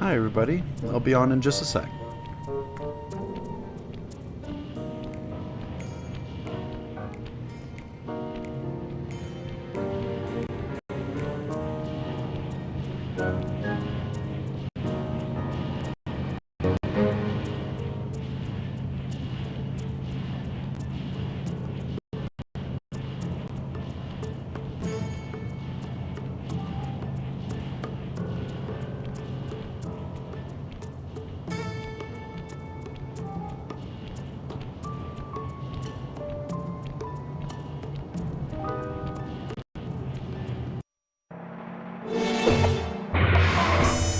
Hi everybody, I'll be on in just a sec.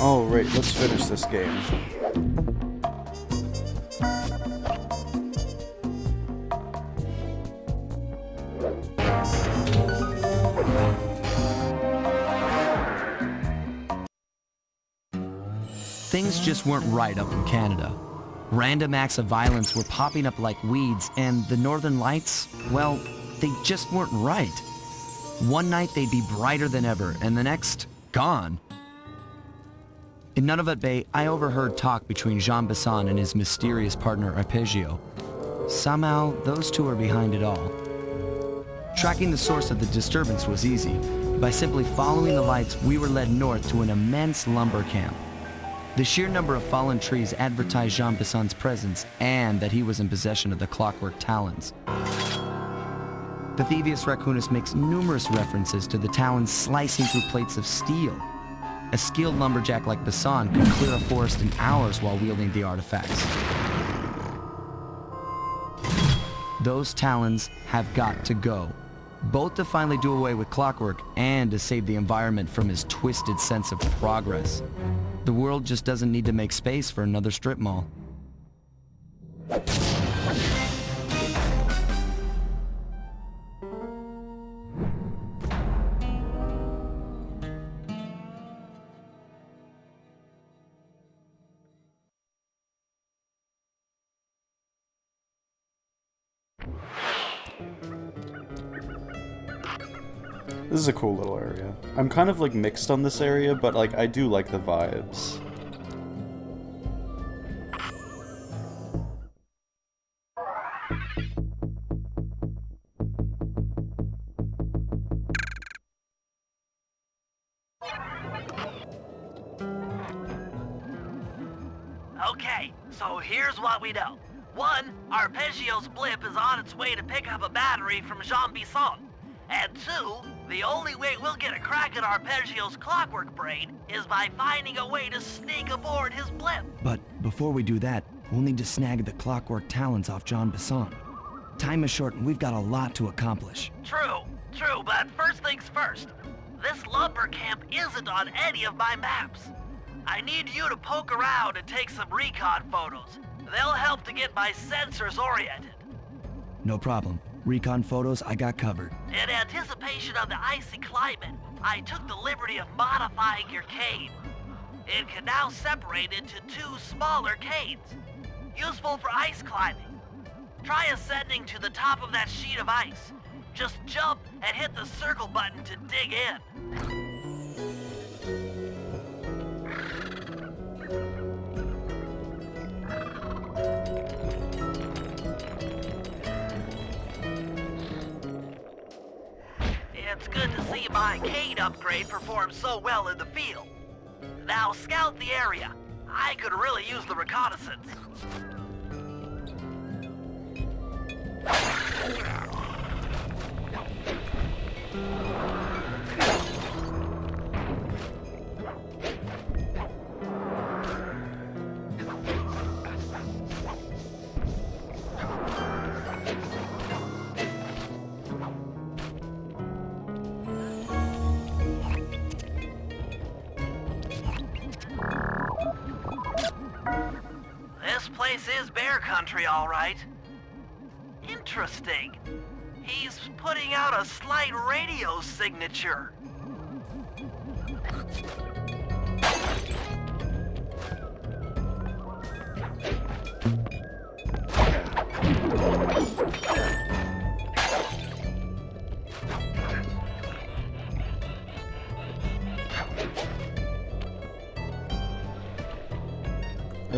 Alright, let's finish this game. Things just weren't right up in Canada. Random acts of violence were popping up like weeds, and the Northern Lights, well, they just weren't right. One night they'd be brighter than ever, and the next, gone. In Nunavut Bay, I overheard talk between Jean Besson and his mysterious partner Arpeggio. Somehow, those two are behind it all. Tracking the source of the disturbance was easy. By simply following the lights, we were led north to an immense lumber camp. The sheer number of fallen trees advertised Jean Besson's presence and that he was in possession of the clockwork talons. Pythivius Raccoonus makes numerous references to the talons slicing through plates of steel. A skilled lumberjack like Besson could clear a forest in hours while wielding the artifacts. Those talons have got to go, both to finally do away with clockwork and to save the environment from his twisted sense of progress. The world just doesn't need to make space for another strip mall. This is a cool little area. I'm kind of like mixed on this area, but like I do like the vibes. Okay, so here's what we know. One, Arpeggio's blip is on its way to pick up a battery from Jean Besson. And two, the only way we'll get a crack at Arpeggio's clockwork brain is by finding a way to sneak aboard his blip. But before we do that, we'll need to snag the clockwork talons off Jean Besson. Time is short and we've got a lot to accomplish. True, but first things first. This lumber camp isn't on any of my maps. I need you to poke around and take some recon photos. They'll help to get my sensors oriented. No problem. Recon photos I got covered. In anticipation of the icy climate, I took the liberty of modifying your cave. It can now separate into two smaller caves, useful for ice climbing. Try ascending to the top of that sheet of ice. Just jump and hit the circle button to dig in. It's good to see my cane upgrade perform so well in the field. Now scout the area. I could really use the reconnaissance. This place is bear country, all right. Interesting. He's putting out a slight radio signature.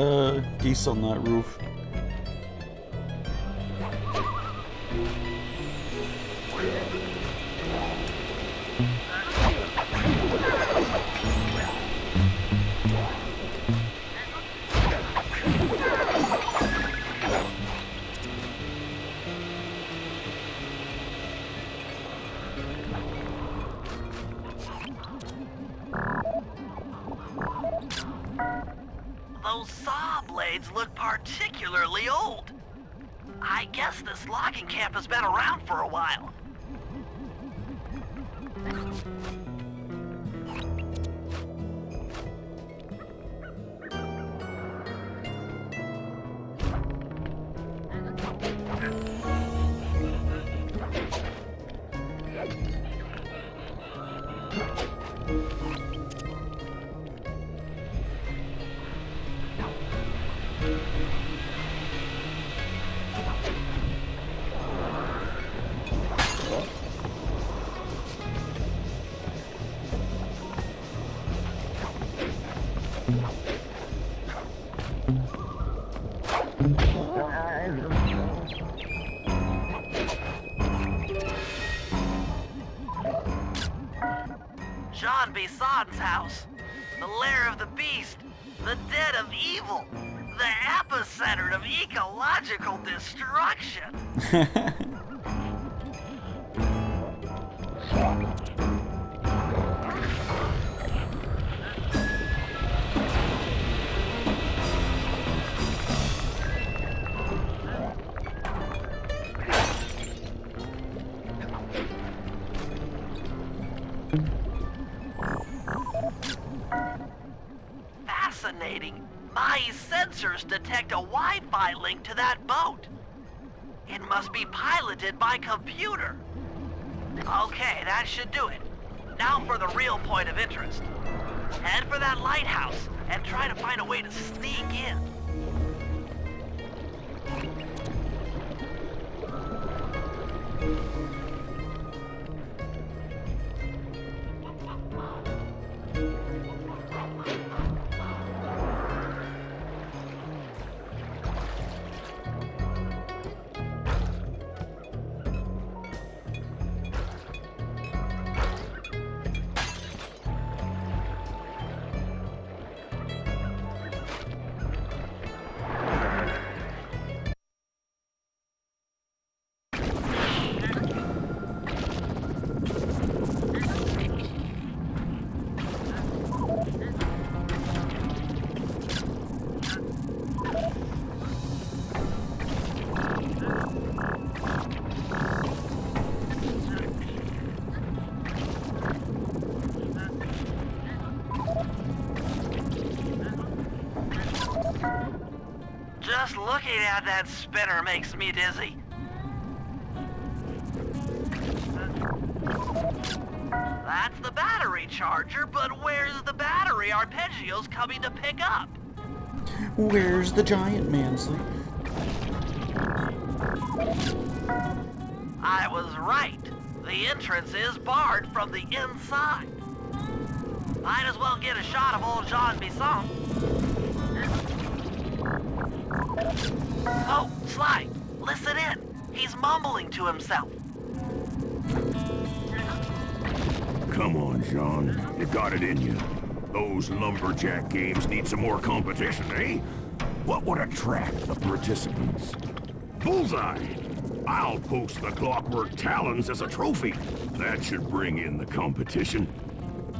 Geese on that roof. Those saw blades look particularly old. I guess this logging camp has been around for a while. John Bison's house. The lair of the beast. The den of evil. The epicenter of ecological destruction. Fascinating. My sensors detect a Wi-Fi link to that boat. It must be piloted by computer. Okay, that should do it. Now for the real point of interest. Head for that lighthouse and try to find a way to sneak in. Just looking at that spinner makes me dizzy. That's the battery charger, but where's the battery arpeggios coming to pick up? Where's the giant Mansley? I was right. The entrance is barred from the inside. Might as well get a shot of old Jean Bisson. Oh, Sly, listen in. He's mumbling to himself. Come on, Jean. You got it in you. Those lumberjack games need some more competition, eh? What would attract the participants? Bullseye! I'll post the clockwork talons as a trophy. That should bring in the competition.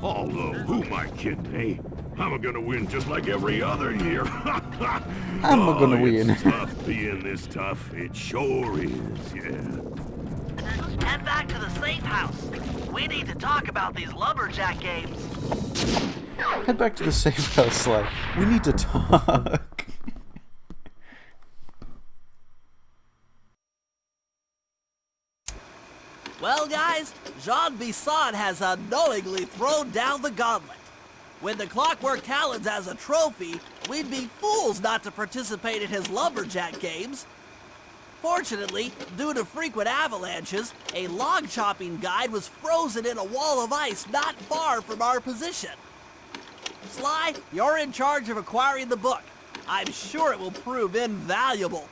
Although, who am I kidding, eh? I'm gonna win just like every other year. I'm gonna win. It's tough being this tough. It sure is, yeah. Head back to the safe house. We need to talk about these lumberjack games. Head back to the safe house, Sly. We need to talk. Well, guys, Jean Bisson has unknowingly thrown down the gauntlet. With the clockwork talons as a trophy, we'd be fools not to participate in his lumberjack games. Fortunately, due to frequent avalanches, a log chopping guide was frozen in a wall of ice not far from our position. Sly, you're in charge of acquiring the book. I'm sure it will prove invaluable.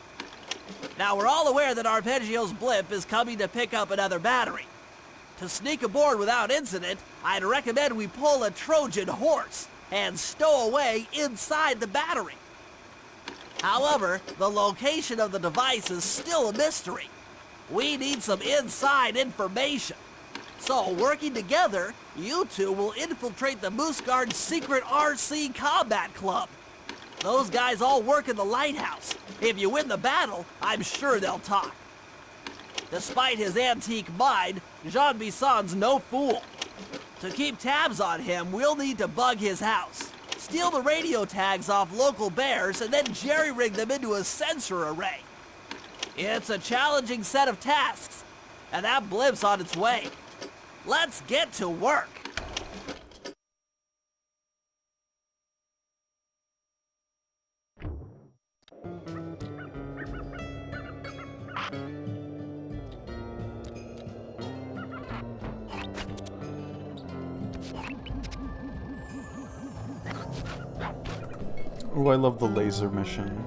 Now, we're all aware that Arpeggio's blimp is coming to pick up another battery. To sneak aboard without incident, I'd recommend we pull a Trojan horse and stow away inside the battery. However, the location of the device is still a mystery. We need some inside information. So, working together, you two will infiltrate the Moose Guard's secret RC combat club. Those guys all work in the lighthouse. If you win the battle, I'm sure they'll talk. Despite his antique mind, Jean Bisson's no fool. To keep tabs on him, we'll need to bug his house, steal the radio tags off local bears, and then jerry-rig them into a sensor array. It's a challenging set of tasks, and that blimp's on its way. Let's get to work. Oh, I love the laser mission.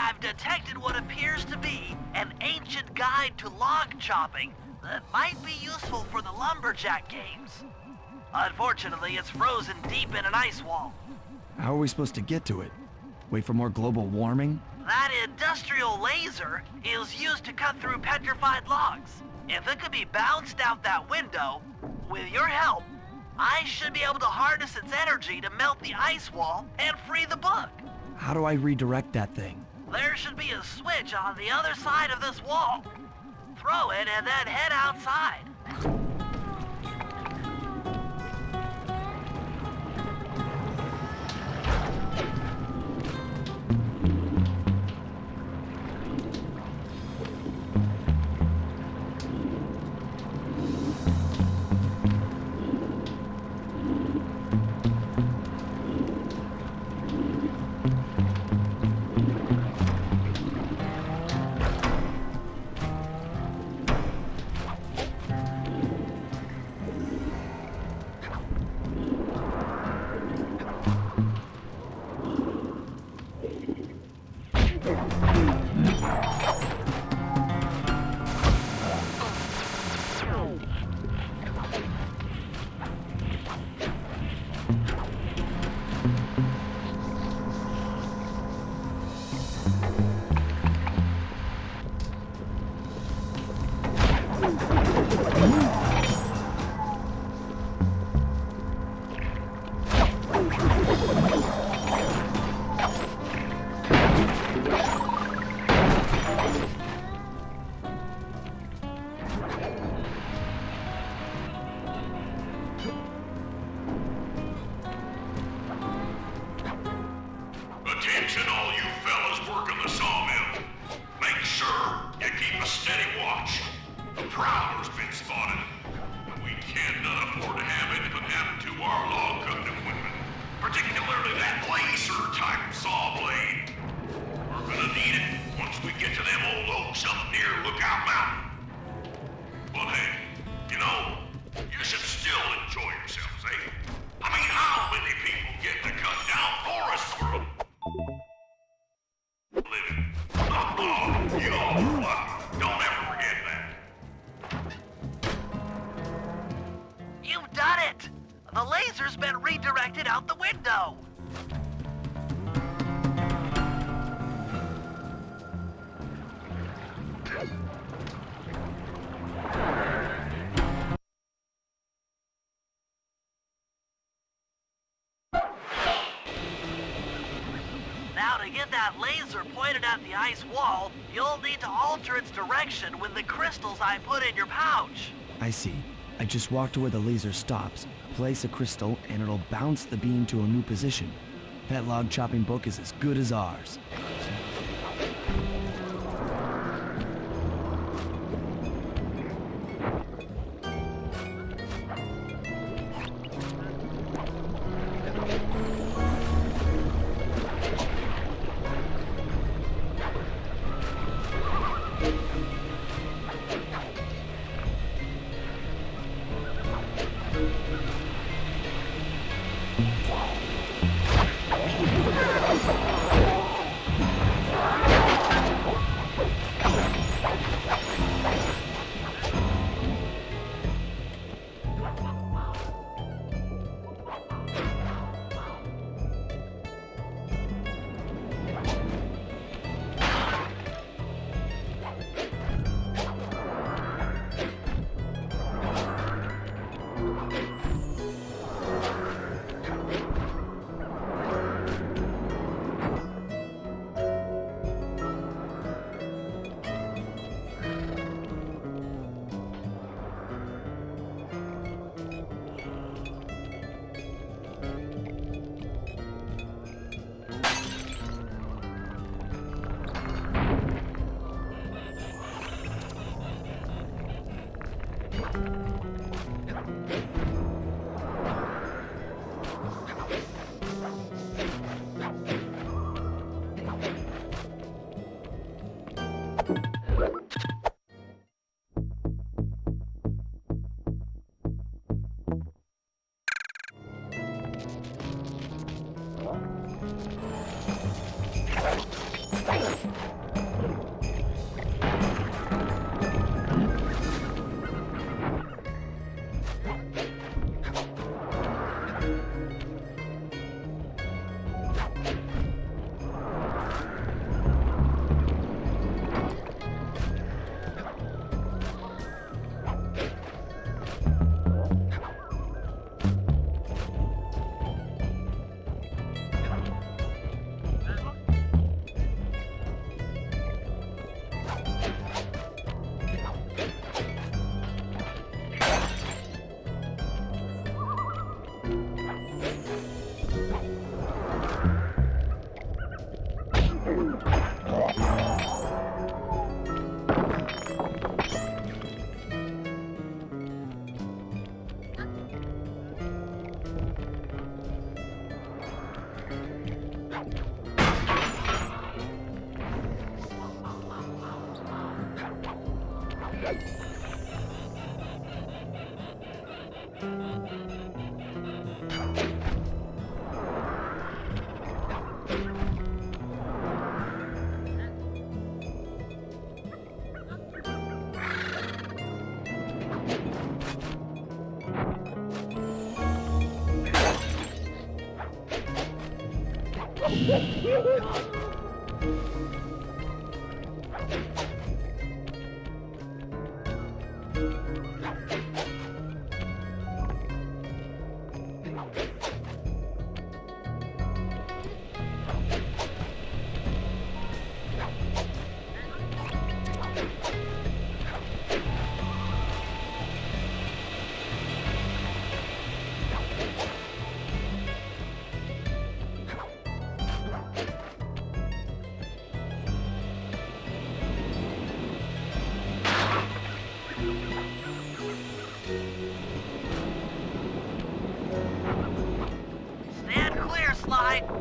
I've detected what appears to be an ancient guide to log chopping that might be useful for the lumberjack games. Unfortunately, it's frozen deep in an ice wall. How are we supposed to get to it? Wait for more global warming? That industrial laser is used to cut through petrified logs. If it could be bounced out that window, with your help, I should be able to harness its energy to melt the ice wall and free the book. How do I redirect that thing? There should be a switch on the other side of this wall. Throw it and then head outside. Attention all you fellas working the sawmill. Make sure you keep a steady watch. A prowler's been spotted. We cannot afford to have anything happen to our log cutting equipment. Particularly that laser-type saw blade. We're gonna need it once we get to them old oaks up near Lookout Mountain. But hey, you know, you should still enjoy yourselves, eh? I mean, how many people get to cut down forests for a living? Oh, you're lucky. Don't ever forget that. You've done it! The laser's been redirected out the window. Now to get that laser pointed at the ice wall, you'll need to alter its direction with the crystals I put in your pouch. I see. I just walk to where the laser stops, place a crystal, and it'll bounce the beam to a new position. That log chopping book is as good as ours.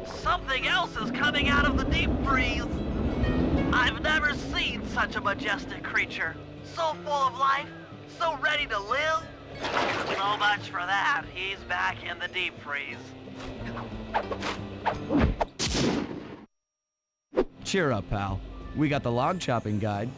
Something else is coming out of the deep freeze. I've never seen such a majestic creature. So full of life, so ready to live. So much for that, he's back in the deep freeze. Cheer up, pal. We got the log chopping guide.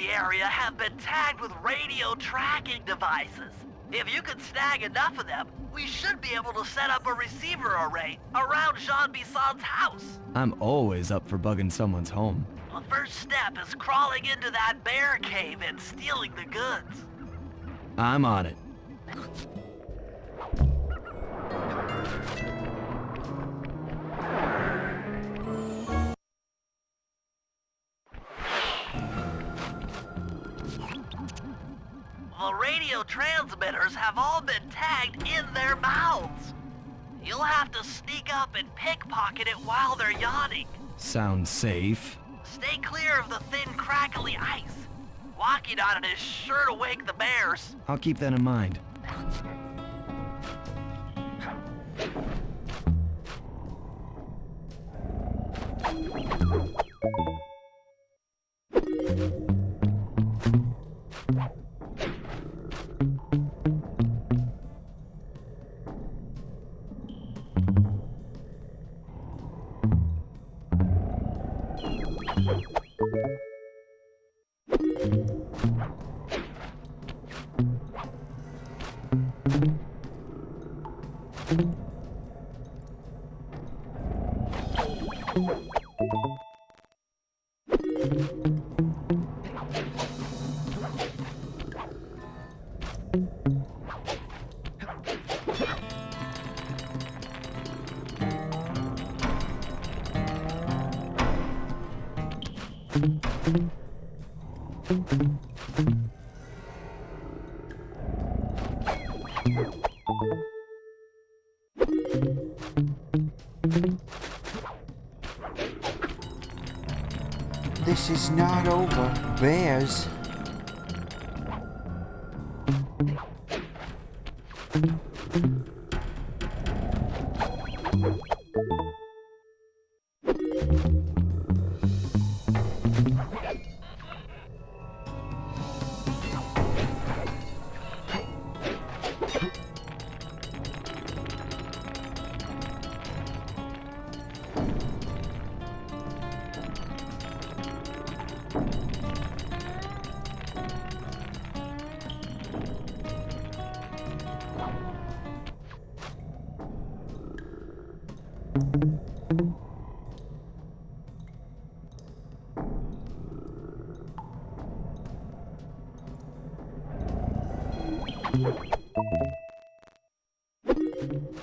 the area have been tagged with radio tracking devices. If you can snag enough of them, we should be able to set up a receiver array around Jean Bisson's house. I'm always up for bugging someone's home. The first step is crawling into that bear cave and stealing the goods. I'm on it. The radio transmitters have all been tagged in their mouths. You'll have to sneak up and pickpocket it while they're yawning. Sounds safe. Stay clear of the thin, crackly ice. Walking on it is sure to wake the bears. I'll keep that in mind. This is not over, bears.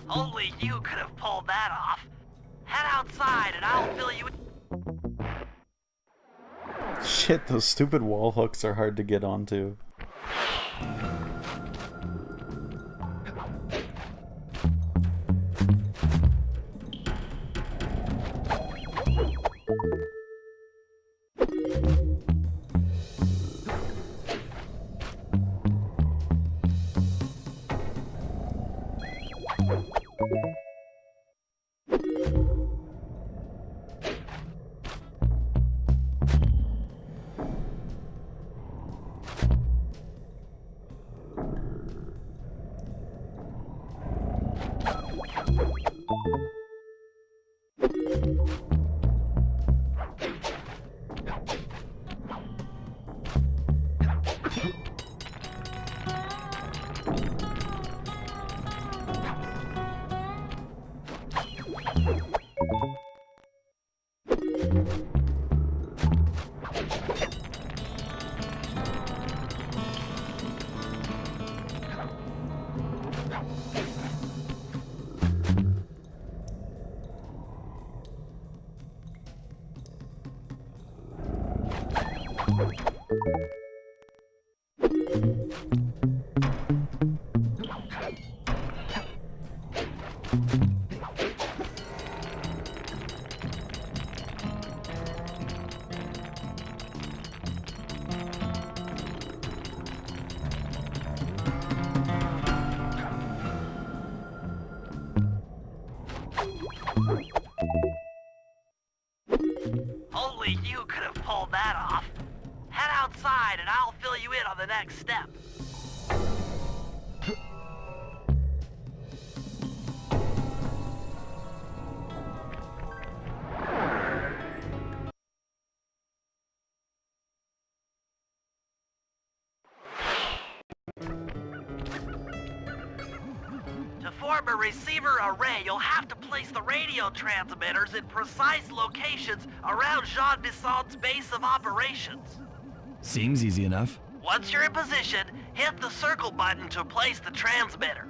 Only you could have pulled that off. Head outside and I'll fill you in. Shit, those stupid wall hooks are hard to get onto. Only you could have pulled that off. Head outside and I'll fill you in on the next step. form a receiver array, you'll have to place the radio transmitters in precise locations around Jean Bisson's base of operations. Seems easy enough. Once you're in position, hit the circle button to place the transmitter.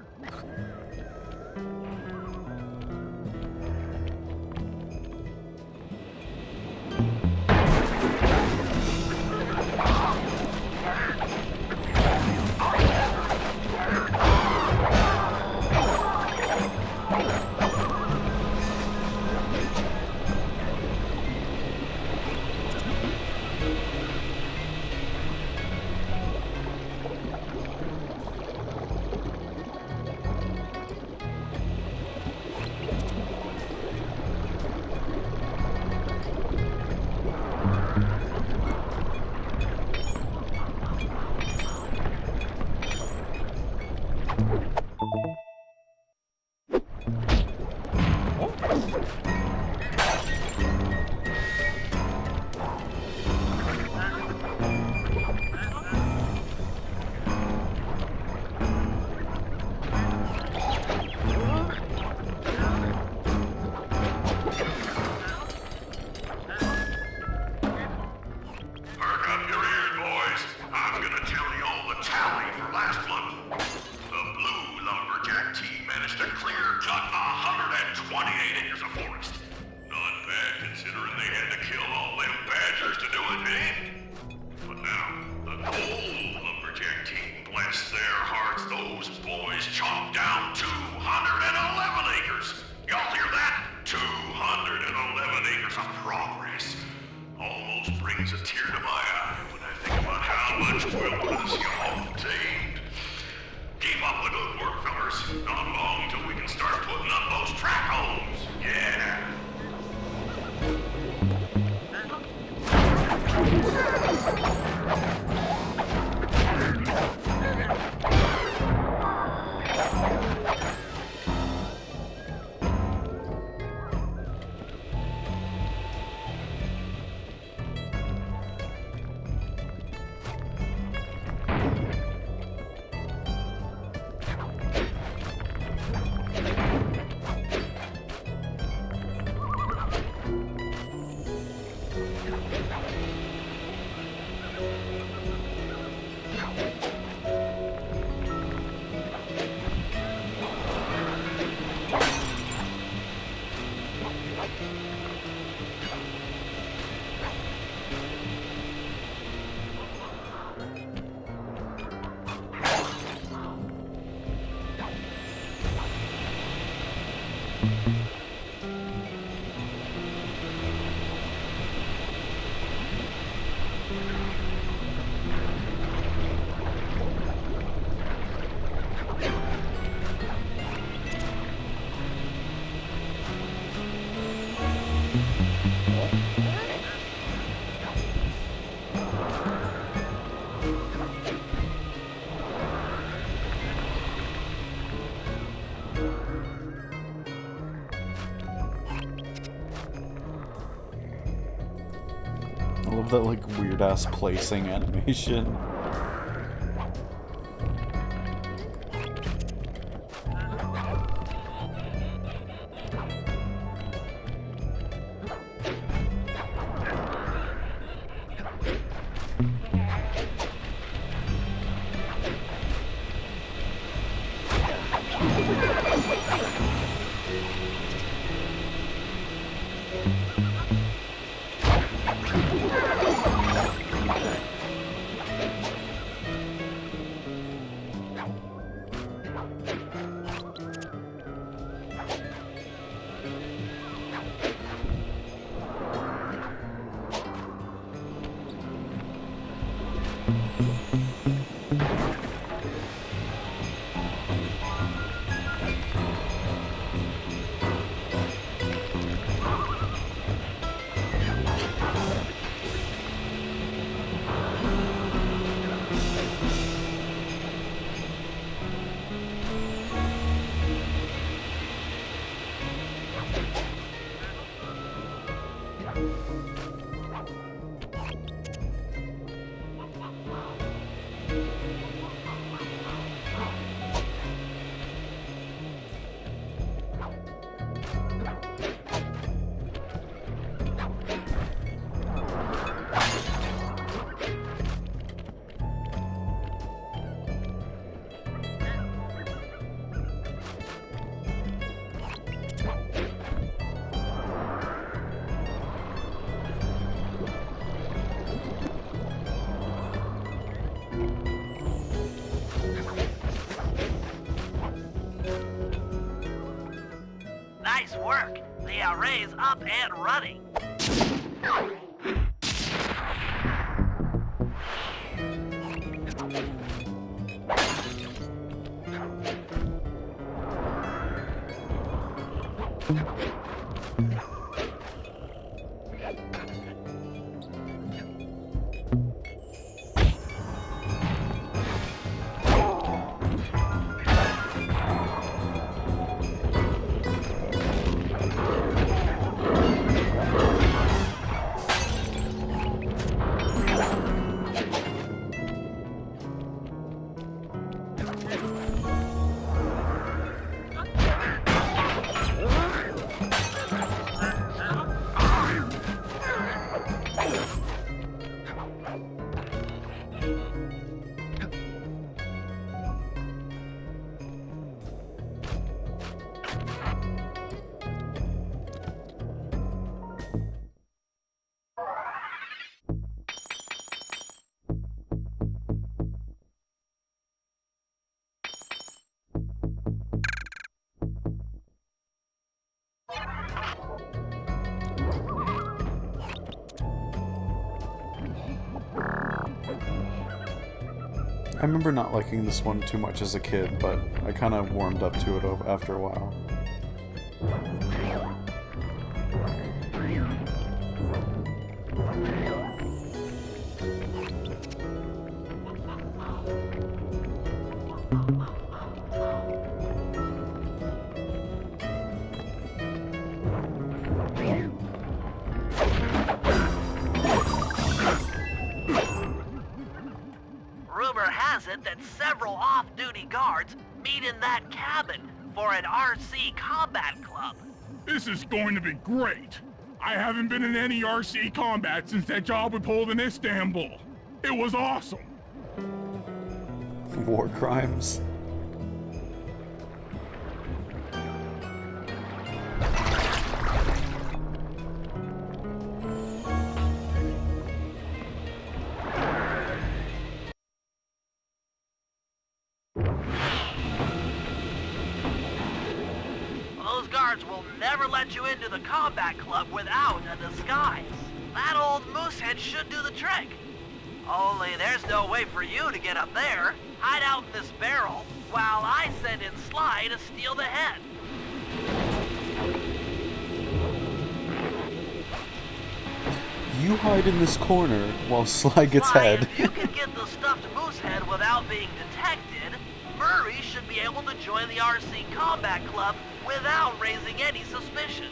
I love that, like, weird-ass placing animation. work. The array's up and running. I remember not liking this one too much as a kid, but I kind of warmed up to it after a while. Rumor has it that several off-duty guards meet in that cabin for an RC combat club. This is going to be great. I haven't been in any RC combat since that job we pulled in Istanbul. It was awesome. War crimes. Those guards will never let you into the combat club without a disguise. That old moosehead should do the trick. Only there's no way for you to get up there. Hide out in this barrel while I send in Sly to steal the head. You hide in this corner while Sly gets Sly, head. if you can get the stuffed moosehead without being detected, Murray should be able to join the RC Combat Club without raising any suspicion.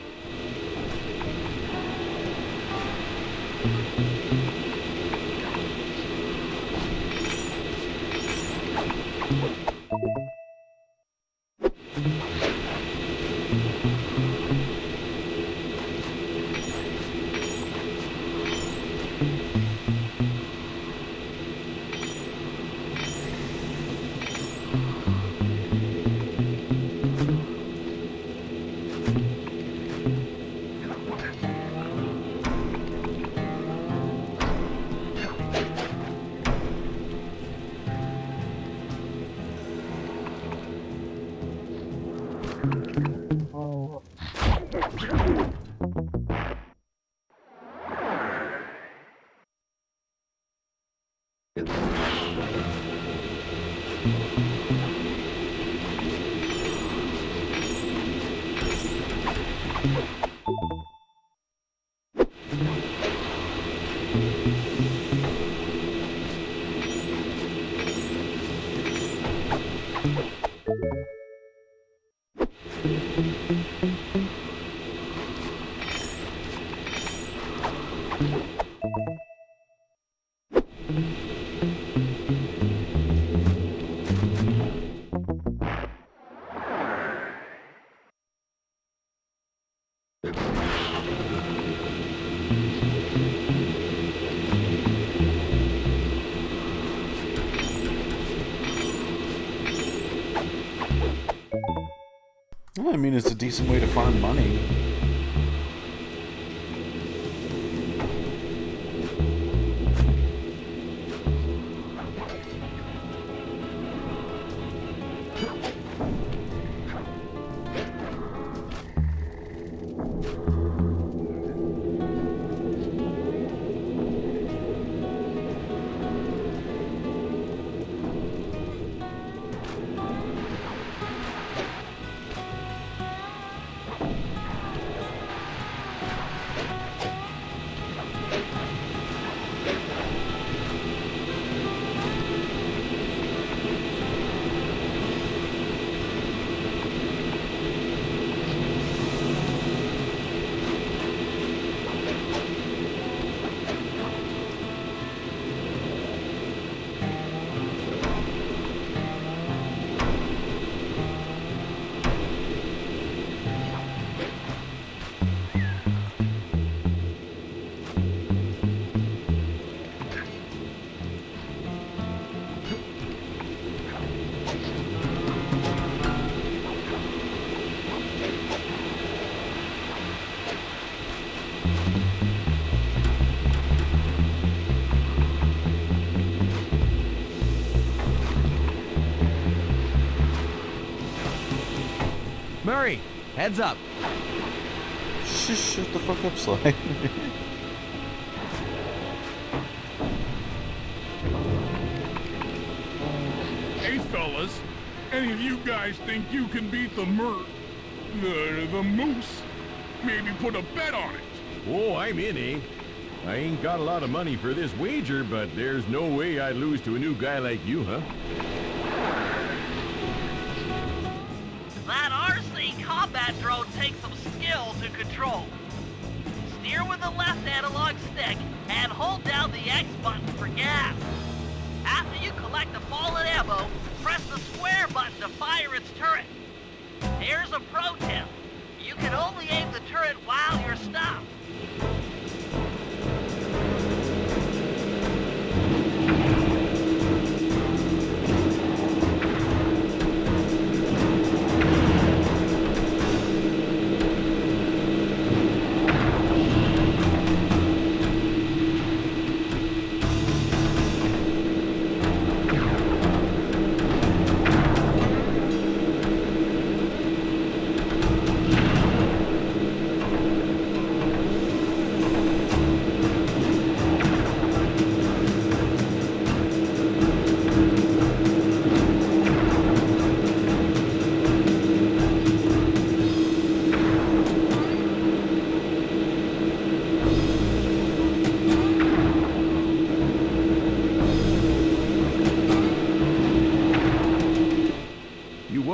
Well, I mean, it's a decent way to farm money. Murray, heads up. Shut the fuck up, Sly. Hey, fellas, any of you guys think you can beat the moose? Maybe put a bet on it. Oh, I'm in, eh? I ain't got a lot of money for this wager, but there's no way I'd lose to a new guy like you, huh? That RC combat drone takes some skill to control. Steer with the left analog stick and hold down the X button for gas. After you collect the fallen ammo, press the square button to fire its turret. Here's a pro tip. You can only aim the turret while you're stopped.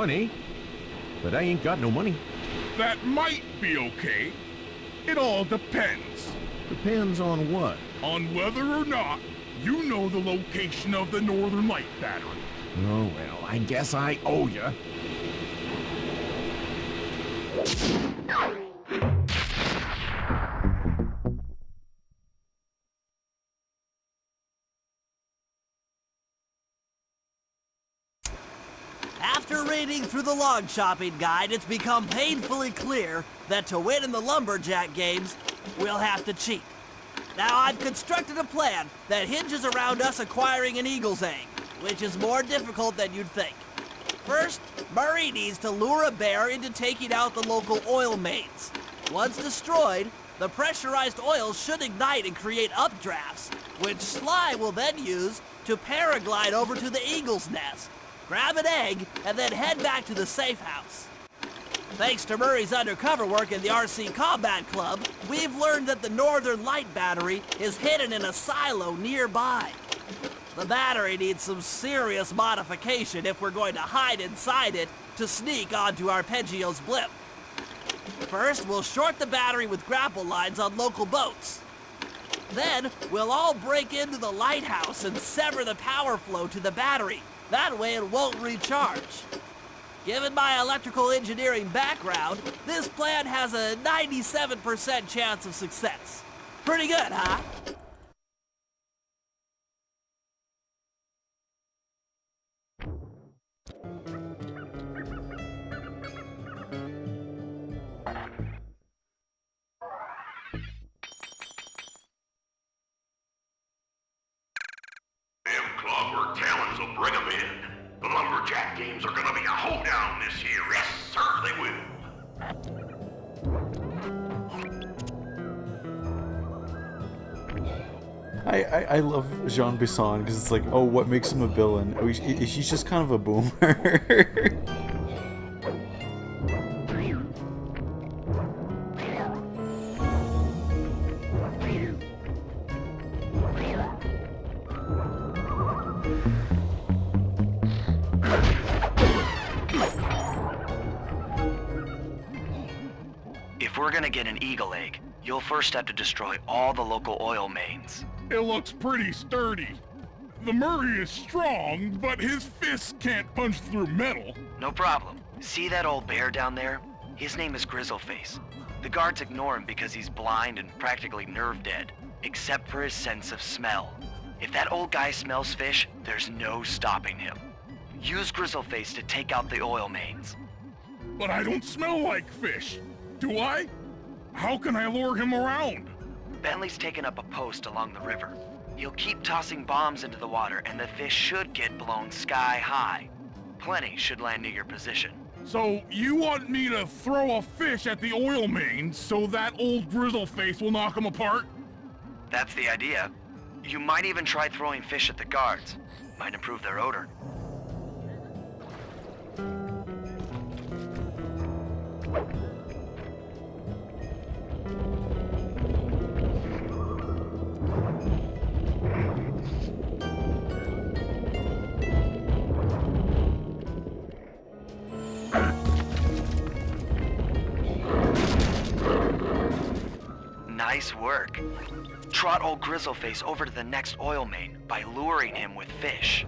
Eh? But I ain't got no money. That might be okay. It all depends. Depends on what? On whether or not you know the location of the Northern Light Battery. Oh, well, I guess I owe ya. After reading through the log shopping guide, it's become painfully clear that to win in the lumberjack games, we'll have to cheat. Now, I've constructed a plan that hinges around us acquiring an eagle's egg, which is more difficult than you'd think. First, Murray needs to lure a bear into taking out the local oil mains. Once destroyed, the pressurized oil should ignite and create updrafts, which Sly will then use to paraglide over to the eagle's nest, grab an egg, and then head back to the safe house. Thanks to Murray's undercover work in the RC Combat Club, we've learned that the Northern Light Battery is hidden in a silo nearby. The battery needs some serious modification if we're going to hide inside it to sneak onto Arpeggio's blimp. First, we'll short the battery with grapple lines on local boats. Then, we'll all break into the lighthouse and sever the power flow to the battery. That way it won't recharge. Given my electrical engineering background, this plan has a 97% chance of success. Pretty good, huh? Them clockwork talons will bring 'em in. The lumberjack games are gonna be a hoedown this year. Yes, sir, they will. I love Jean Bisson because it's like, oh, what makes him a villain? Oh, he's just kind of a boomer. If we're gonna get an eagle egg, you'll first have to destroy all the local oil mains. It looks pretty sturdy. The Murray is strong, but his fists can't punch through metal. No problem. See that old bear down there? His name is Grizzleface. The guards ignore him because he's blind and practically nerve dead, except for his sense of smell. If that old guy smells fish, there's no stopping him. Use Grizzleface to take out the oil mains. But I don't smell like fish. Do I? How can I lure him around? Bentley's taken up a post along the river. He'll keep tossing bombs into the water, and the fish should get blown sky high. Plenty should land near your position. So you want me to throw a fish at the oil main so that old grizzle face will knock him apart? That's the idea. You might even try throwing fish at the guards. Might improve their odor. Nice work. Trot old Grizzleface over to the next oil main by luring him with fish.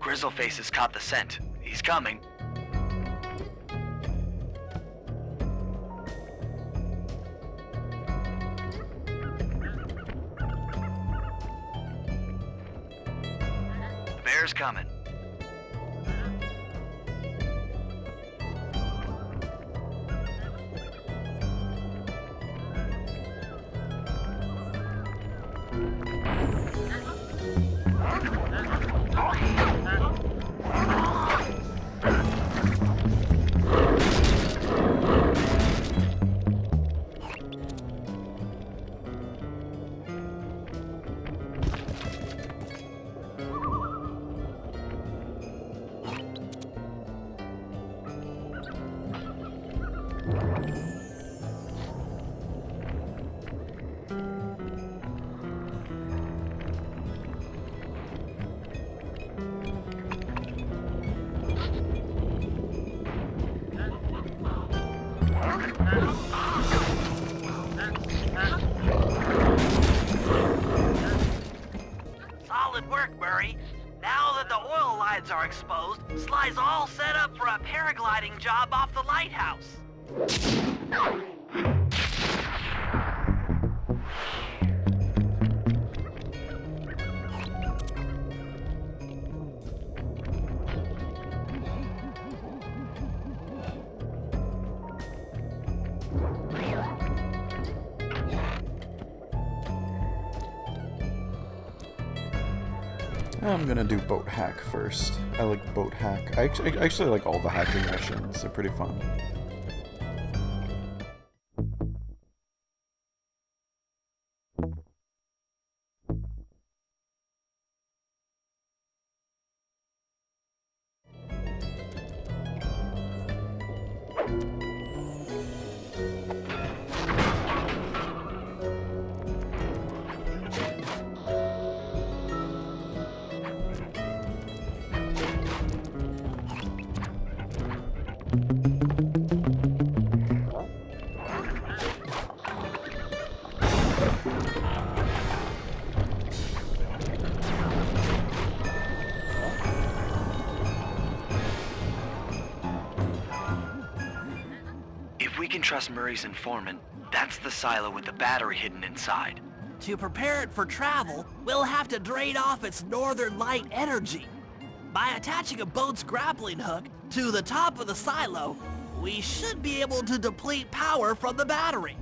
Grizzleface has caught the scent. He's coming. Bear's coming. Solid work, Murray. Now that the oil lines are exposed, Sly's all set up for a paragliding job off the lighthouse. I'm gonna do boat hack first. I like boat hack. I actually like all the hacking missions. They're pretty fun. If we can trust Murray's informant, that's the silo with the battery hidden inside. To prepare it for travel, we'll have to drain off its northern light energy. By attaching a boat's grappling hook to the top of the silo, we should be able to deplete power from the battery.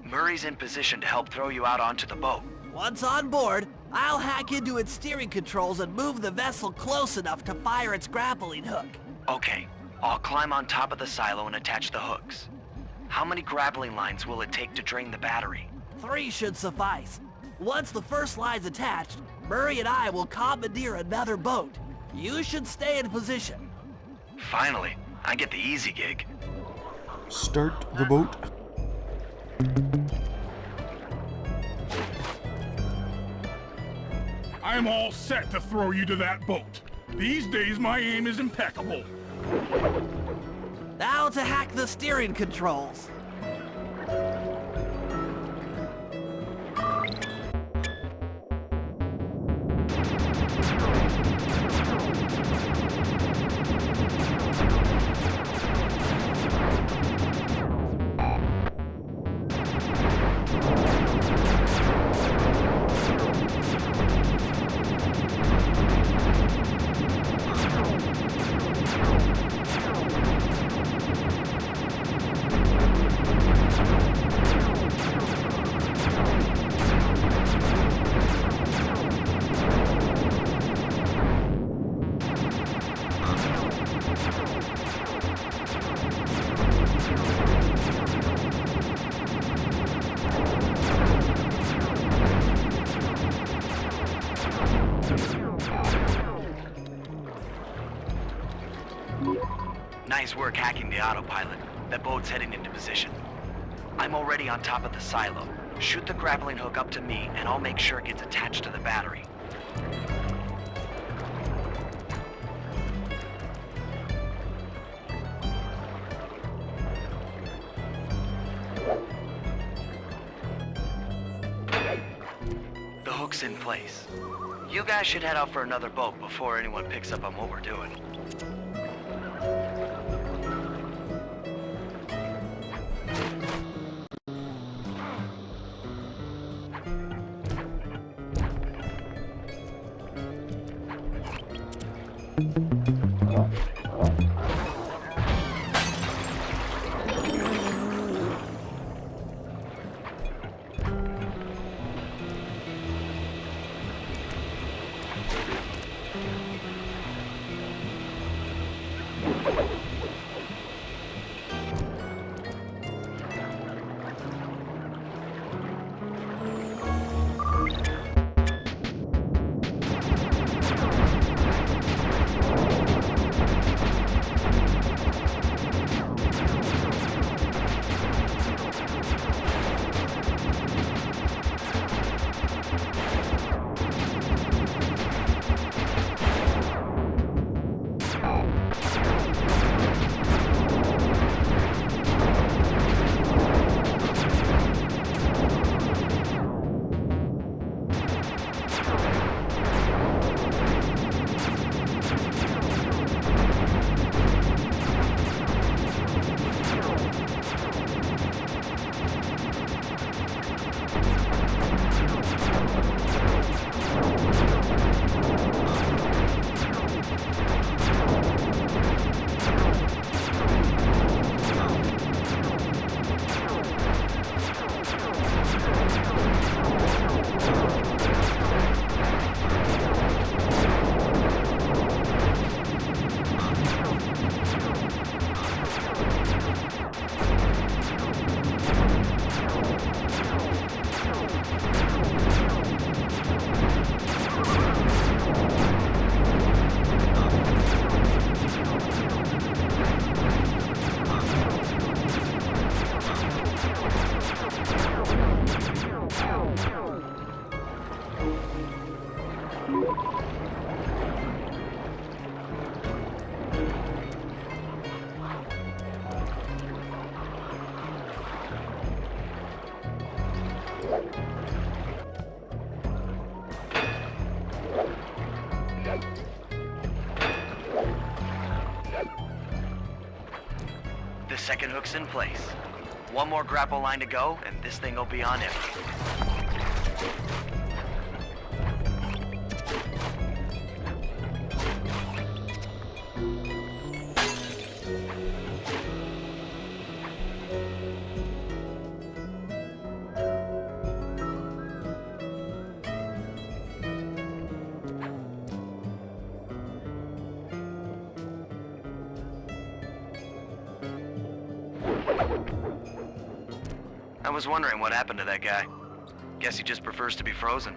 Murray's in position to help throw you out onto the boat. Once on board, I'll hack into its steering controls and move the vessel close enough to fire its grappling hook. Okay, I'll climb on top of the silo and attach the hooks. How many grappling lines will it take to drain the battery? 3 should suffice. Once the first line's attached, Murray and I will commandeer another boat. You should stay in position. Finally, I get the easy gig. Start the boat. I'm all set to throw you to that boat. These days, my aim is impeccable. Now to hack the steering controls. Nice work hacking the autopilot. That boat's heading into position. I'm already on top of the silo. Shoot the grappling hook up to me, and I'll make sure it gets attached to the battery. The hook's in place. You guys should head out for another boat before anyone picks up on what we're doing. The second hook's in place. One more grapple line to go, and this thing will be on empty. I was wondering what happened to that guy. Guess he just prefers to be frozen.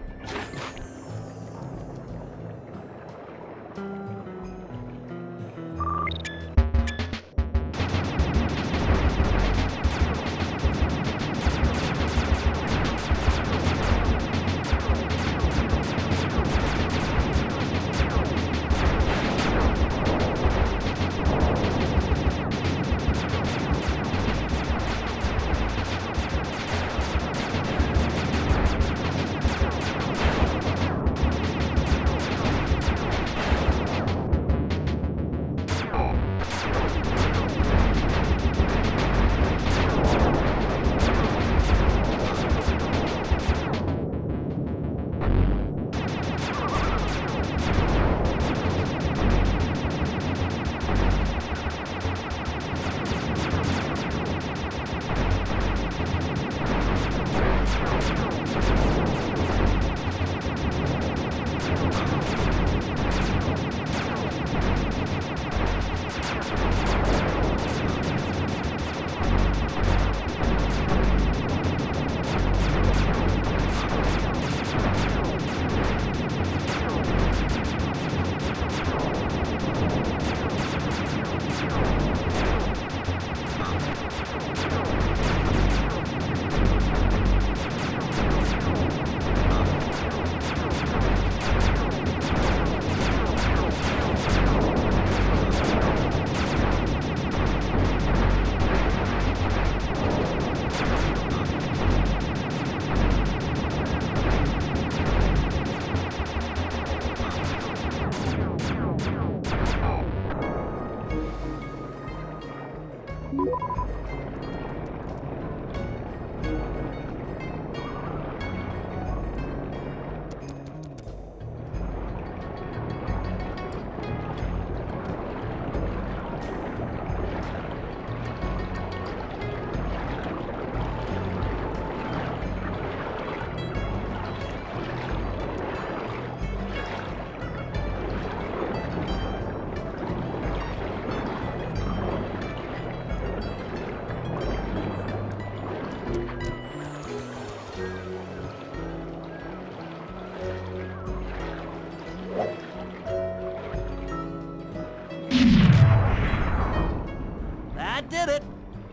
That did it.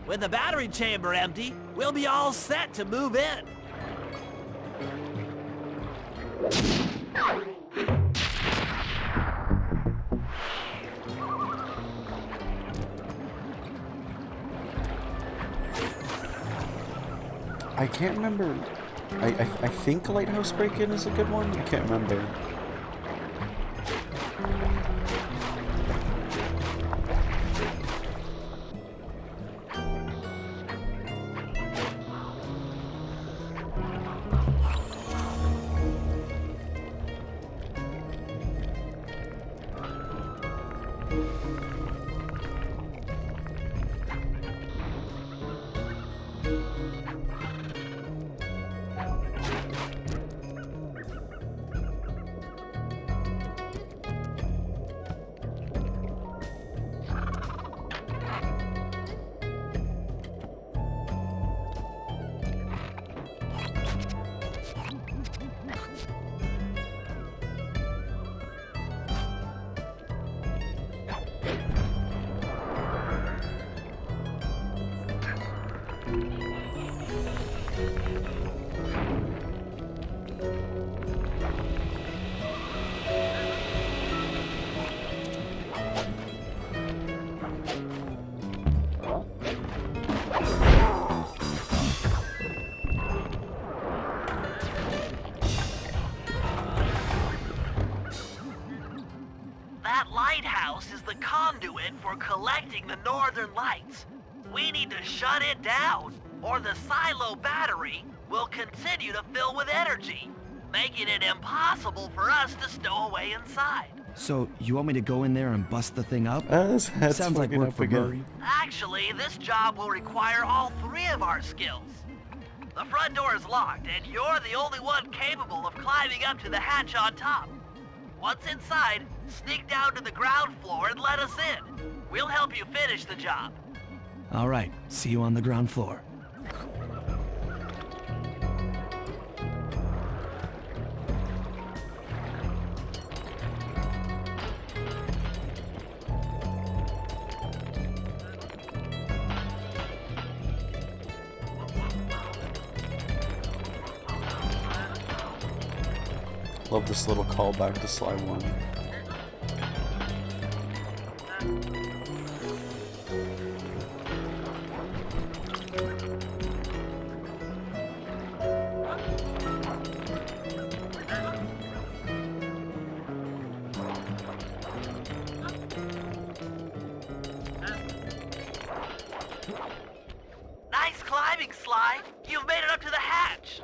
With the battery chamber empty, we'll be all set to move in. I can't remember. I think Lighthouse Break-In is a good one. I can't remember. That lighthouse is the conduit for collecting the northern lights. We need to shut it down, or the silo battery will continue to fill with energy, making it impossible for us to stow away inside. So, you want me to go in there and bust the thing up? That's Sounds like fucking work up for again. Murray. Actually, this job will require all three of our skills. The front door is locked, and you're the only one capable of climbing up to the hatch on top. Once inside, sneak down to the ground floor and let us in. We'll help you finish the job. All right, see you on the ground floor. Love this little callback to Sly 1. Nice climbing, Sly. You've made it up to the hatch.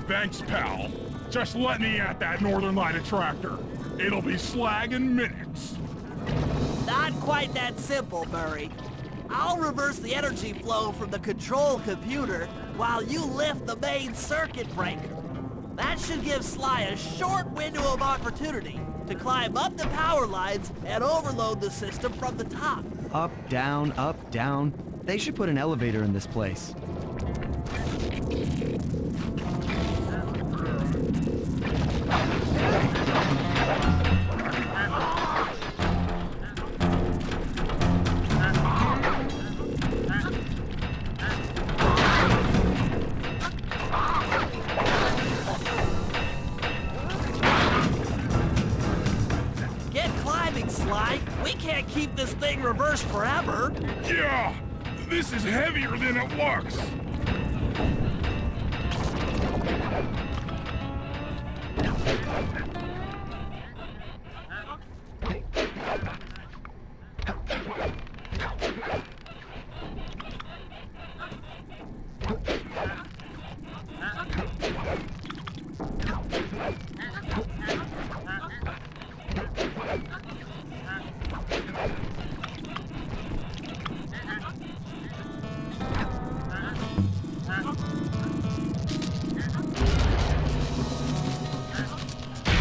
Thanks, pal. Just let me at that Northern Light attractor. It'll be slag in minutes. Not quite that simple, Murray. I'll reverse the energy flow from the control computer while you lift the main circuit breaker. That should give Sly a short window of opportunity to climb up the power lines and overload the system from the top. Up, down, up, down. They should put an elevator in this place. Get climbing, Sly. We can't keep this thing reversed forever. Yeah, this is heavier than it looks.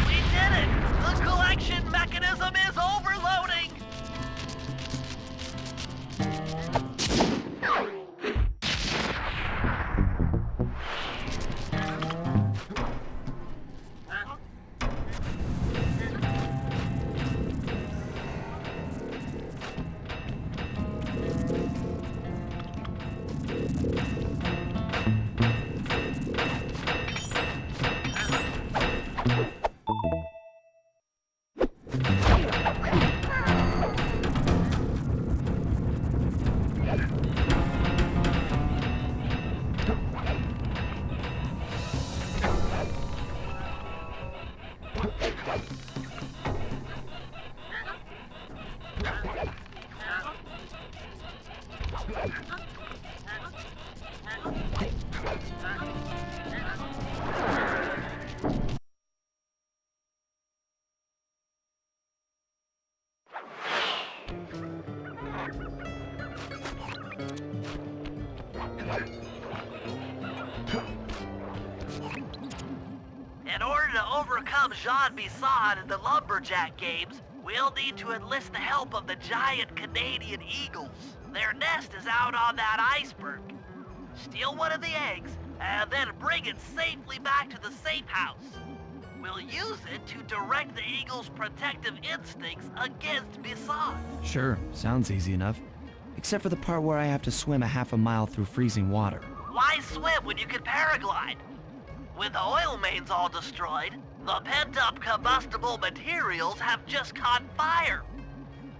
We did it! The collection mechanism is overloading! In order to overcome Jean Bison in the Lumberjack games, we'll need to enlist the help of the giant Canadian eagles. Their nest is out on that iceberg. Steal one of the eggs, and then bring it safely back to the safe house. We'll use it to direct the eagle's protective instincts against Bison. Sure, sounds easy enough. Except for the part where I have to swim a half a mile through freezing water. Why swim when you can paraglide? With the oil mains all destroyed, the pent-up combustible materials have just caught fire.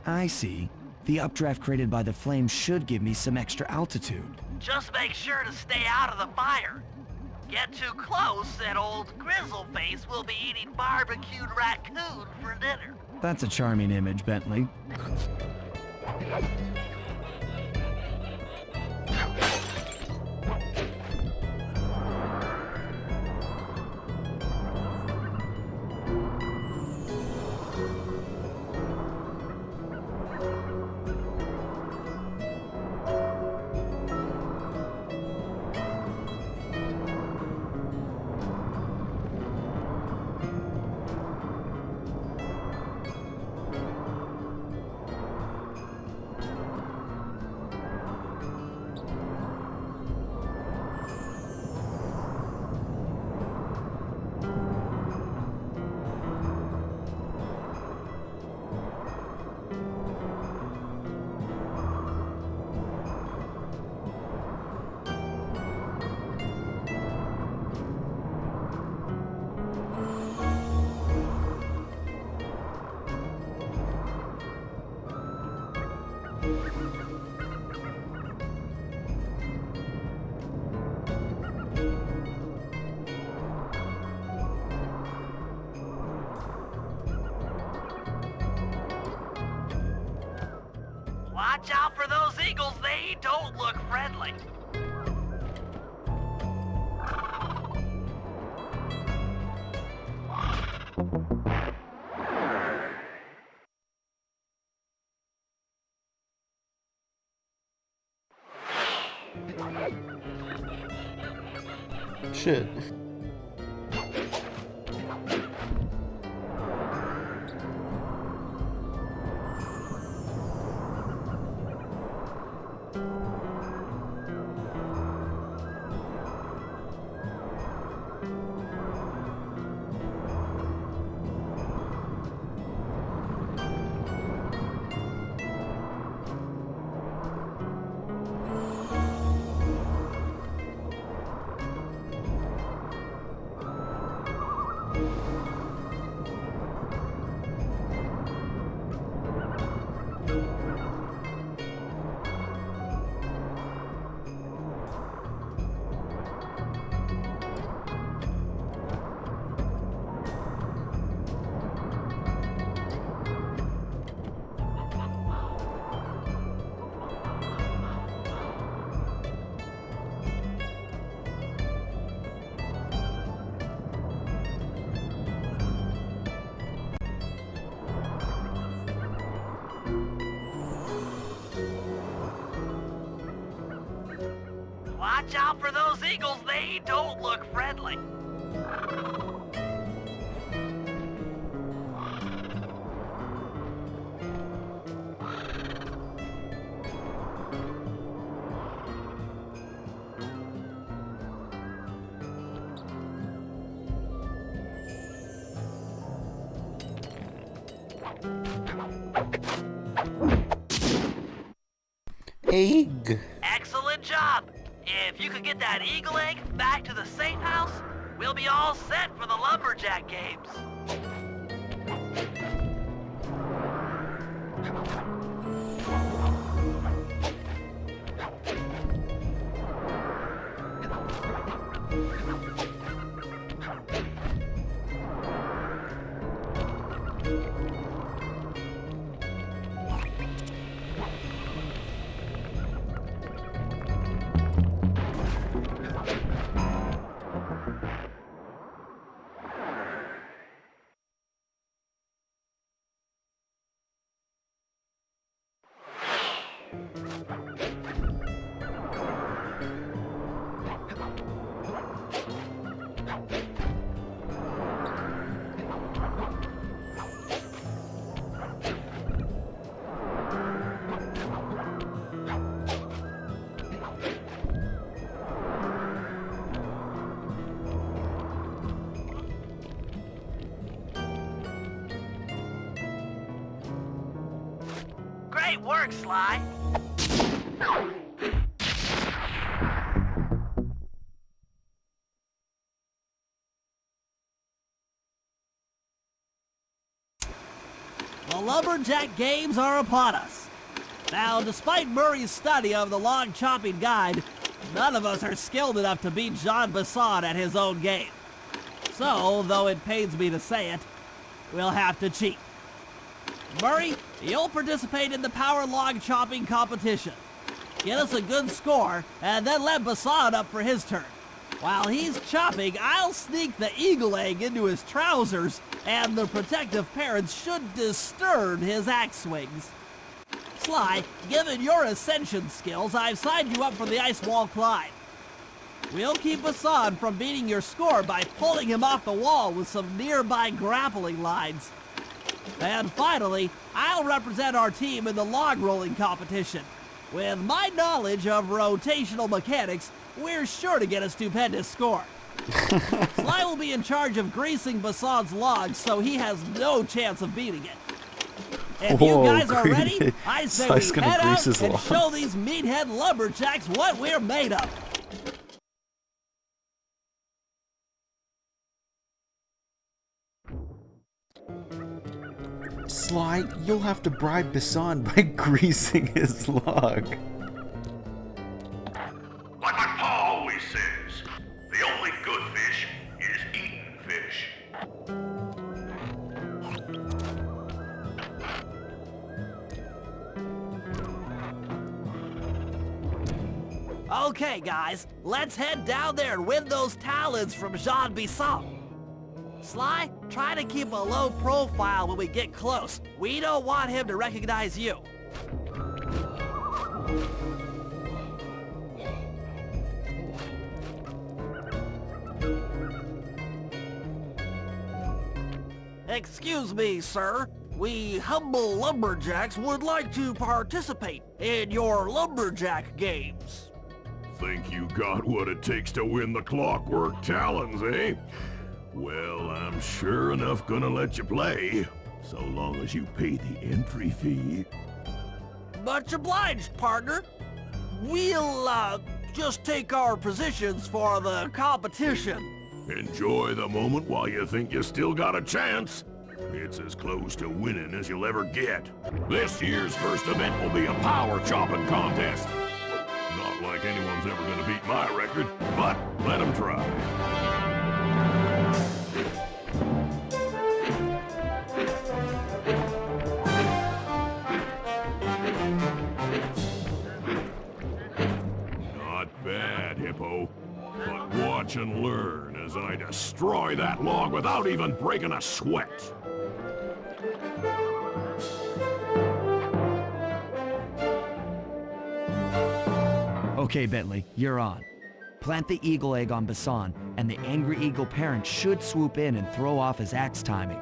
I see. The updraft created by the flame should give me some extra altitude. Just make sure to stay out of the fire. Get too close and old Grizzleface will be eating barbecued raccoon for dinner. That's a charming image, Bentley. Watch out for those eagles, they don't look friendly. shit. Watch out for those eagles, they don't look friendly. Egg. Excellent job. If you could get that eagle egg back to the safe house, we'll be all set for the lumberjack games. Great work, Sly. The lumberjack games are upon us. Now, despite Murray's study of the log chopping guide, none of us are skilled enough to beat Jean Bisson at his own game. So, though it pains me to say it, we'll have to cheat. Murray, you'll participate in the power log chopping competition. Get us a good score, and then let Bisson up for his turn. While he's chopping, I'll sneak the eagle egg into his trousers, and the protective parents should disturb his axe swings. Sly, given your ascension skills, I've signed you up for the ice wall climb. We'll keep Bisson from beating your score by pulling him off the wall with some nearby grappling lines. And finally, I'll represent our team in the log rolling competition. With my knowledge of rotational mechanics, we're sure to get a stupendous score. Sly will be in charge of greasing Bisson's logs, so he has no chance of beating it. If Whoa, you guys are great. ready, I say Sly's we gonna head grease out his and logs. show these meathead lumberjacks what we're made of. Sly, you'll have to bribe Bisson by greasing his log. Like my pa always says, the only good fish is eating fish. Okay, guys, let's head down there and win those talons from Jean Bisson. Sly, try to keep a low profile when we get close. We don't want him to recognize you. Excuse me, sir. We humble lumberjacks would like to participate in your lumberjack games. Think you got what it takes to win the Clockwork Talons, eh? Well, I'm sure enough gonna let you play, so long as you pay the entry fee. Much obliged, partner. We'll, just take our positions for the competition. Enjoy the moment while you think you still got a chance. It's as close to winning as you'll ever get. This year's first event will be a power chopping contest. Not like anyone's ever gonna beat my record, but let them try. Not bad, Hippo. But watch and learn as I destroy that log without even breaking a sweat. Okay, Bentley, you're on. Plant the eagle egg on Bassan, and the angry eagle parent should swoop in and throw off his axe timing.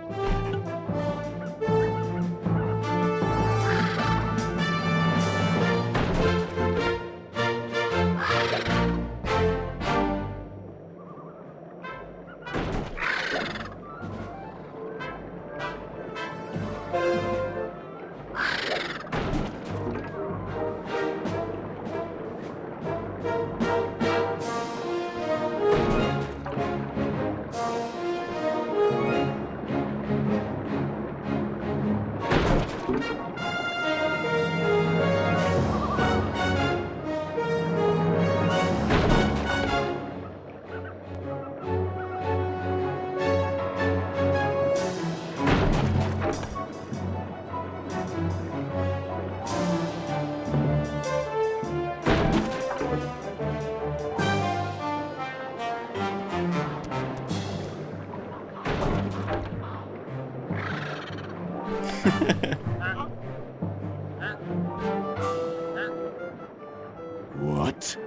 What?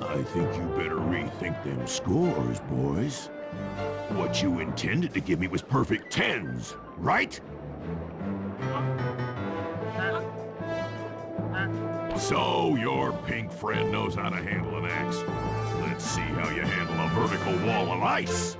I think you better rethink them scores, boys. What you intended to give me was perfect tens, right? So your pink friend knows how to handle an axe. Let's see how you handle a vertical wall of ice.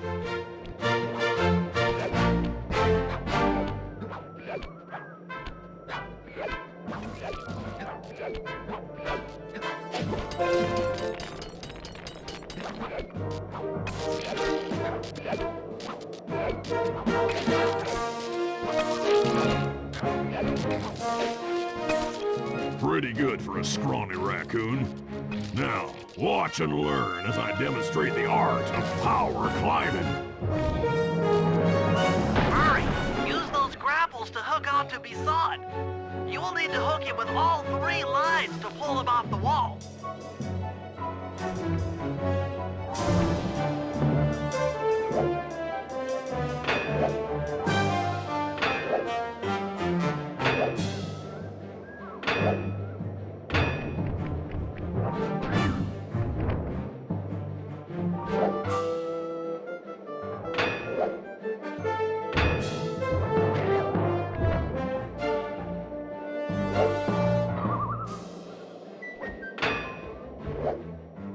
Pretty good for a scrawny raccoon. Now, watch and learn as I demonstrate the art of power climbing. Hurry! Use those grapples to hook onto Bassan. You will need to hook him with all 3 lines to pull him off the wall.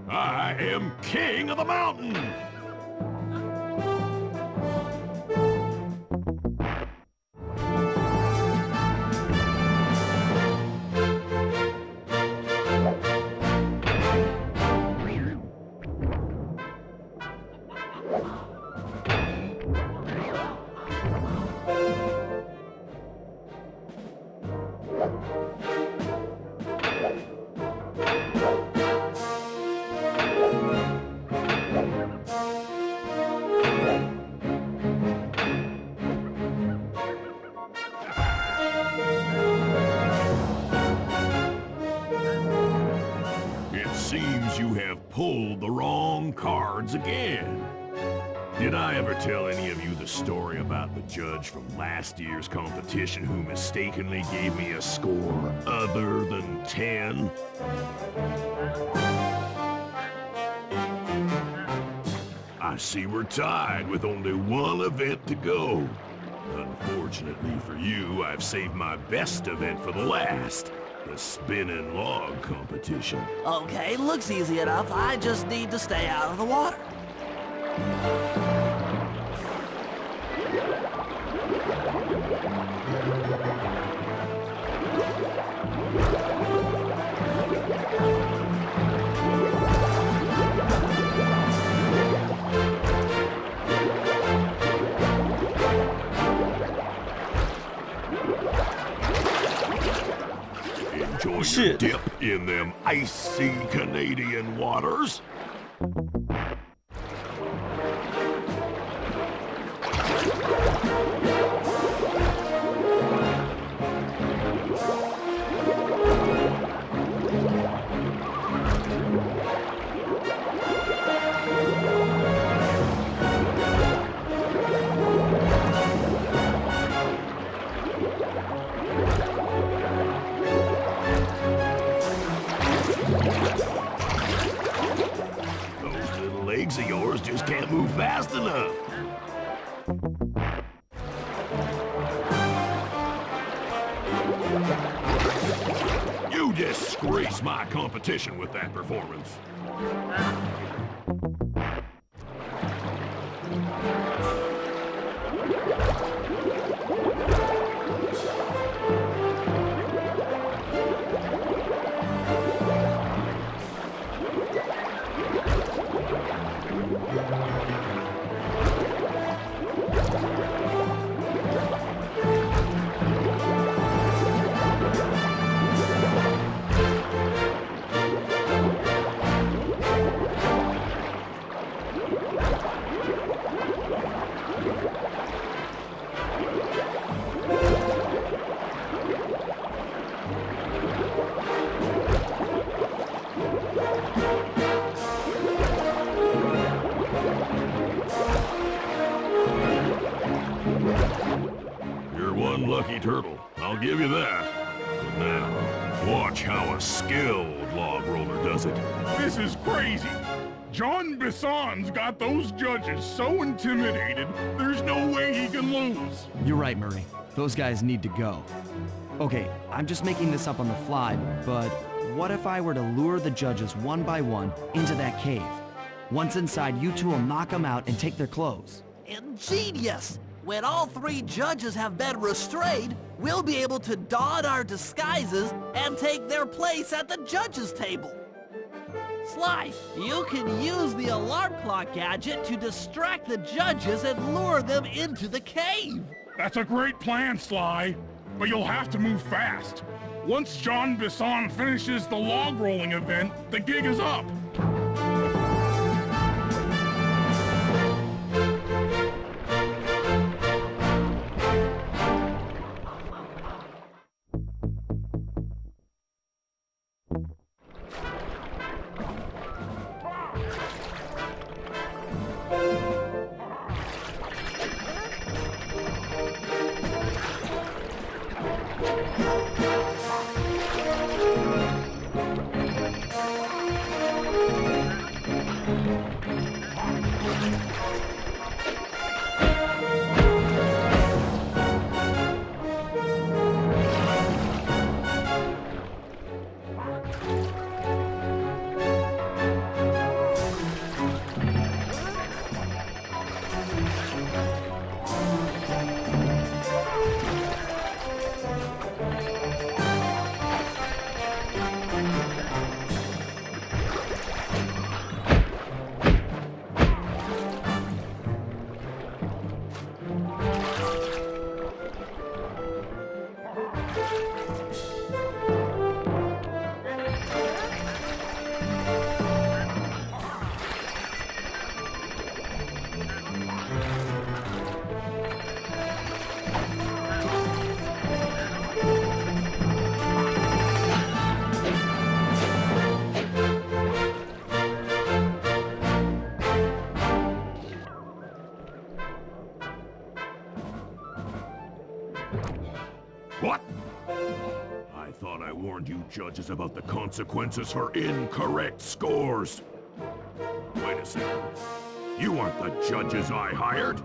I am king of the mountain! Seems you have pulled the wrong cards again. Did I ever tell any of you the story about the judge from last year's competition who mistakenly gave me a score other than 10? I see we're tied with only one event to go. Unfortunately for you, I've saved my best event for the last. The spinning log competition. Okay, looks easy enough. I just need to stay out of the water. Enjoy your Shit. dip in them icy Canadian waters. Those little legs of yours just can't move fast enough. You disgrace my competition with that performance. You're one lucky turtle, I'll give you that. But now, watch how a skilled log roller does it. This is crazy. John Bisson's got those judges so intimidated, there's no way he can lose. You're right, Murray. Those guys need to go. Okay, I'm just making this up on the fly, but what if I were to lure the judges one by one into that cave? Once inside, you two will knock them out and take their clothes. Ingenious! When all three judges have been restrained, we'll be able to don our disguises and take their place at the judges' table. Sly, you can use the alarm clock gadget to distract the judges and lure them into the cave. That's a great plan, Sly. But you'll have to move fast. Once John Bisson finishes the log rolling event, the gig is up. What? I thought I warned you judges about the consequences for incorrect scores. Wait a second. You aren't the judges I hired.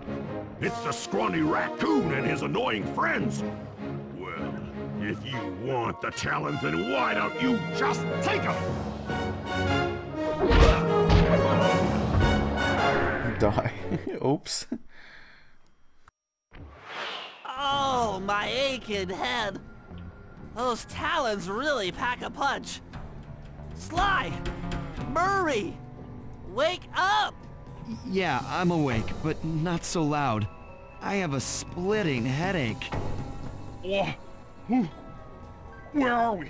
It's the scrawny raccoon and his annoying friends. Well, if you want the talent, then why don't you just take them? Die. Oops. Oh, my aching head. Those talons really pack a punch. Sly! Murray! Wake up! Yeah, I'm awake, but not so loud. I have a splitting headache. Where are we?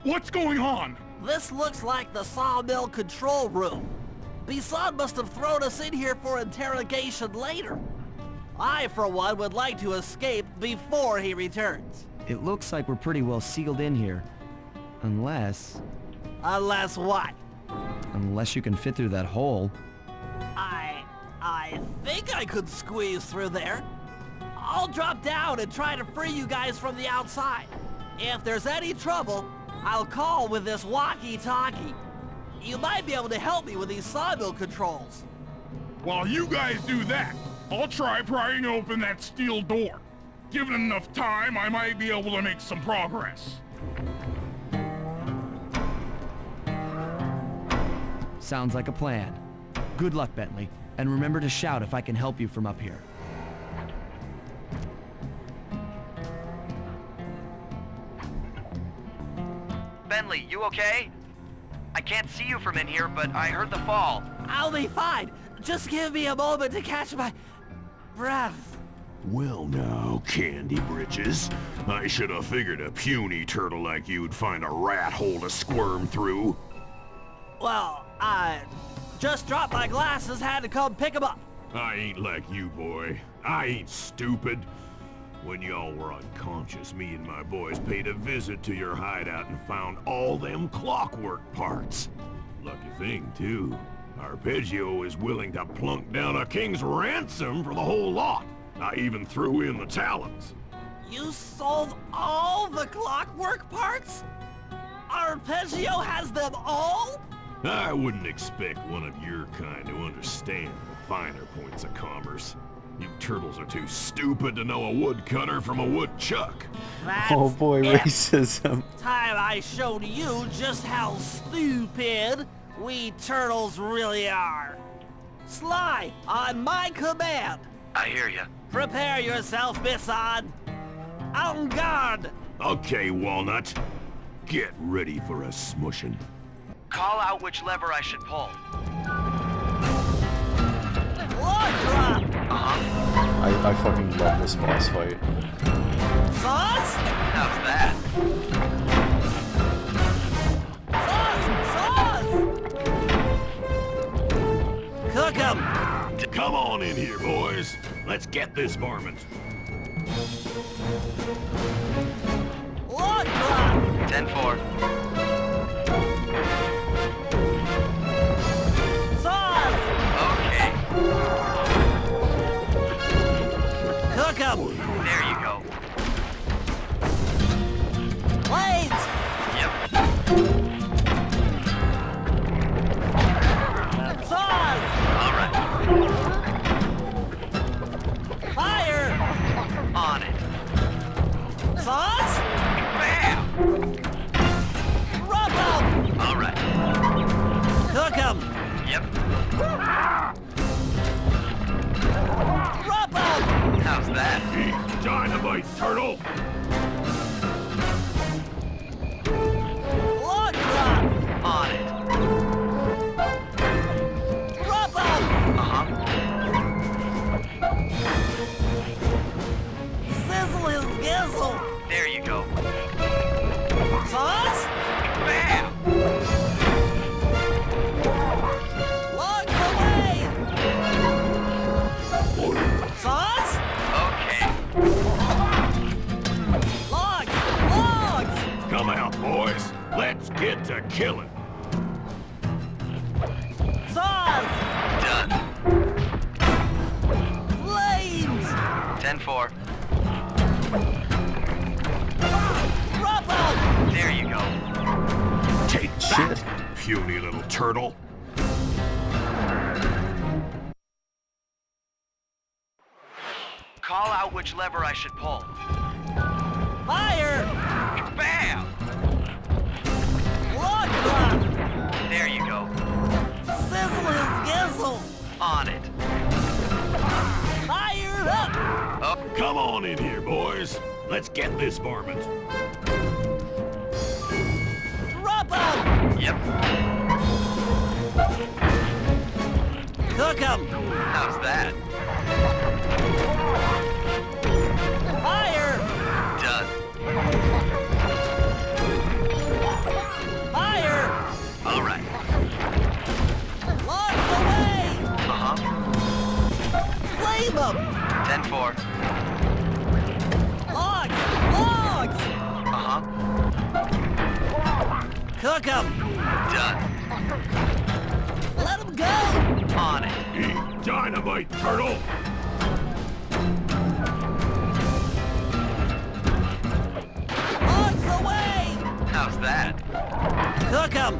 What's going on? This looks like the sawmill control room. Bisson must have thrown us in here for interrogation later. I, for one, would like to escape before he returns. It looks like we're pretty well sealed in here. Unless Unless what? you can fit through that hole. I think I could squeeze through there. I'll drop down and try to free you guys from the outside. If there's any trouble, I'll call with this walkie-talkie. You might be able to help me with these sawmill controls. While you guys do that, I'll try prying open that steel door. Given enough time, I might be able to make some progress. Sounds like a plan. Good luck, Bentley, and remember to shout if I can help you from up here. Bentley, you okay? I can't see you from in here, but I heard the fall. I'll be fine. Just give me a moment to catch my breath. Well now, Candy Britches. I should have figured a puny turtle like you'd find a rat hole to squirm through. Well, I just dropped my glasses, had to come pick 'em up. I ain't like you, boy. I ain't stupid. When y'all were unconscious, me and my boys paid a visit to your hideout and found all them clockwork parts. Lucky thing, too. Arpeggio is willing to plunk down a king's ransom for the whole lot. I even threw in the talons. You sold all the clockwork parts? Arpeggio has them all? I wouldn't expect one of your kind to understand the finer points of commerce. You turtles are too stupid to know a woodcutter from a woodchuck. That's Oh boy, it. racism. Time I showed you just how stupid we turtles really are. Sly, on my command. I hear you. Prepare yourself, Bisson. En garde. Okay, Walnut. Get ready for a smushing. Call out which lever I should pull. Log drop. I fucking love this boss fight. Sauce? How's that? Sauce! Cook 'em. Come on in here, boys. Let's get this varmint. Log drop. 10-4. Sauce! Okay. Cook 'em. There you go. Blades! Yep. Sauce! All right. Fire! On it. Sauce? Bam! Rub 'em. All right. Cook 'em. Yep. Rub 'em. How's that? Eat dynamite, turtle. Log drop. On it. Rub 'em. Uh-huh. Sizzle his gizzle. There you go. Sauce? Bam! Logs away. Sauce? Okay. Logs! Logs! Come out, boys. Let's get to killing. Sauce! Done. Flames! 10-4. Rub 'em. There you go. Take Shit. that, puny little turtle. call out which lever I should pull. Fire! Bam! Lock drop! There you go. Sizzle his gizzle! On it. Fire up! Oh, Come on in here, boys. Let's get this varmint. Drop him! yep. Cook him! How's that? Fire! Done. Fire! All right. Launch away! Uh-huh. Flame him! 10-4. Logs! Logs! Uh-huh. Cook him! Done. Let him go! On it. Eat dynamite, turtle! Logs away! How's that? Cook him!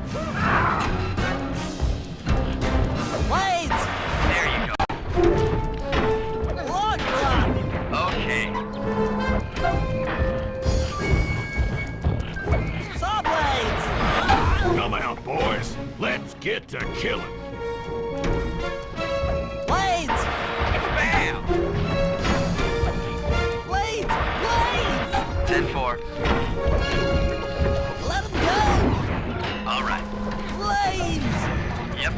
Blades! There you go. Log drop! Okay. Saw blades! Come out, boys. Let's get to killing. Blades! Bam! Blades! Blades! 10-4. Let him go! All right. Blades! Yep.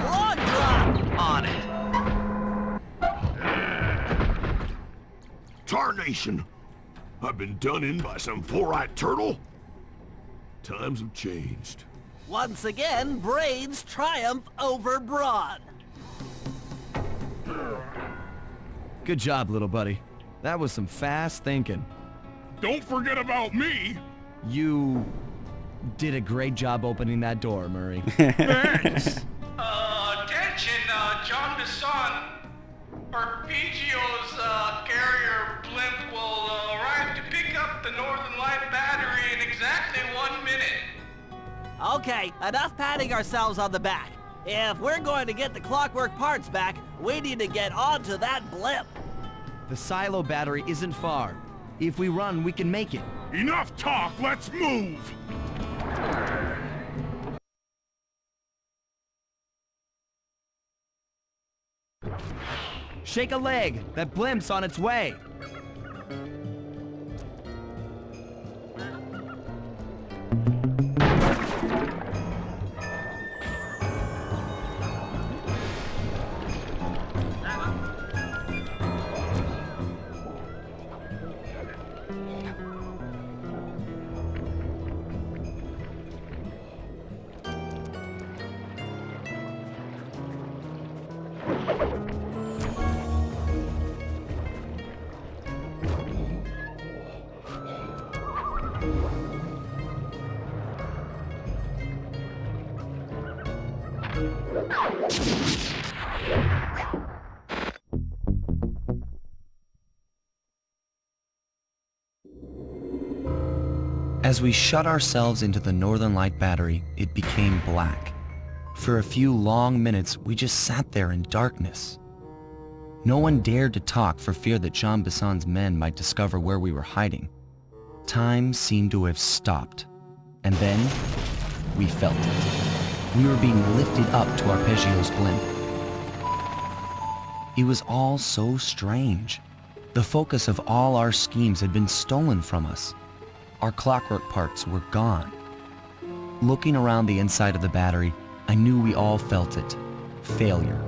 Log drop! On it. Tarnation! I've been done in by some four-eyed turtle? Times have changed. Once again, brains triumph over brawn. Good job, little buddy. That was some fast thinking. Don't forget about me. You did a great job opening that door, Murray. Thanks. Attention, John Bisson. Arpeggio's carrier blimp will arrive to pick up the Northern Light battery in exactly 1 minute. Okay, enough patting ourselves on the back. If we're going to get the clockwork parts back, we need to get onto that blimp. The silo battery isn't far. If we run, we can make it. Enough talk, let's move. Shake a leg. That blimp's on its way. As we shut ourselves into the Northern Light battery, it became black. For a few long minutes, we just sat there in darkness. No one dared to talk for fear that Jean Bisson's men might discover where we were hiding. Time seemed to have stopped. And then, we felt it. We were being lifted up to Arpeggio's blimp. It was all so strange. The focus of all our schemes had been stolen from us. Our clockwork parts were gone. Looking around the inside of the battery, I knew we all felt it. Failure.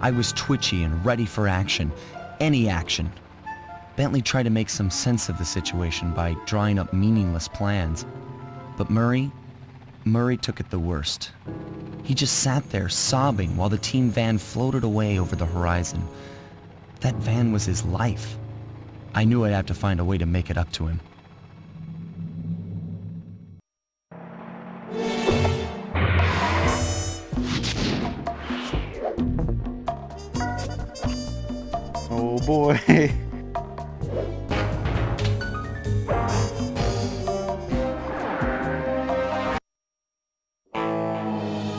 I was twitchy and ready for action. Any action. Bentley tried to make some sense of the situation by drawing up meaningless plans. But Murray took it the worst. He just sat there sobbing while the team van floated away over the horizon. That van was his life. I knew I'd have to find a way to make it up to him. Oh boy.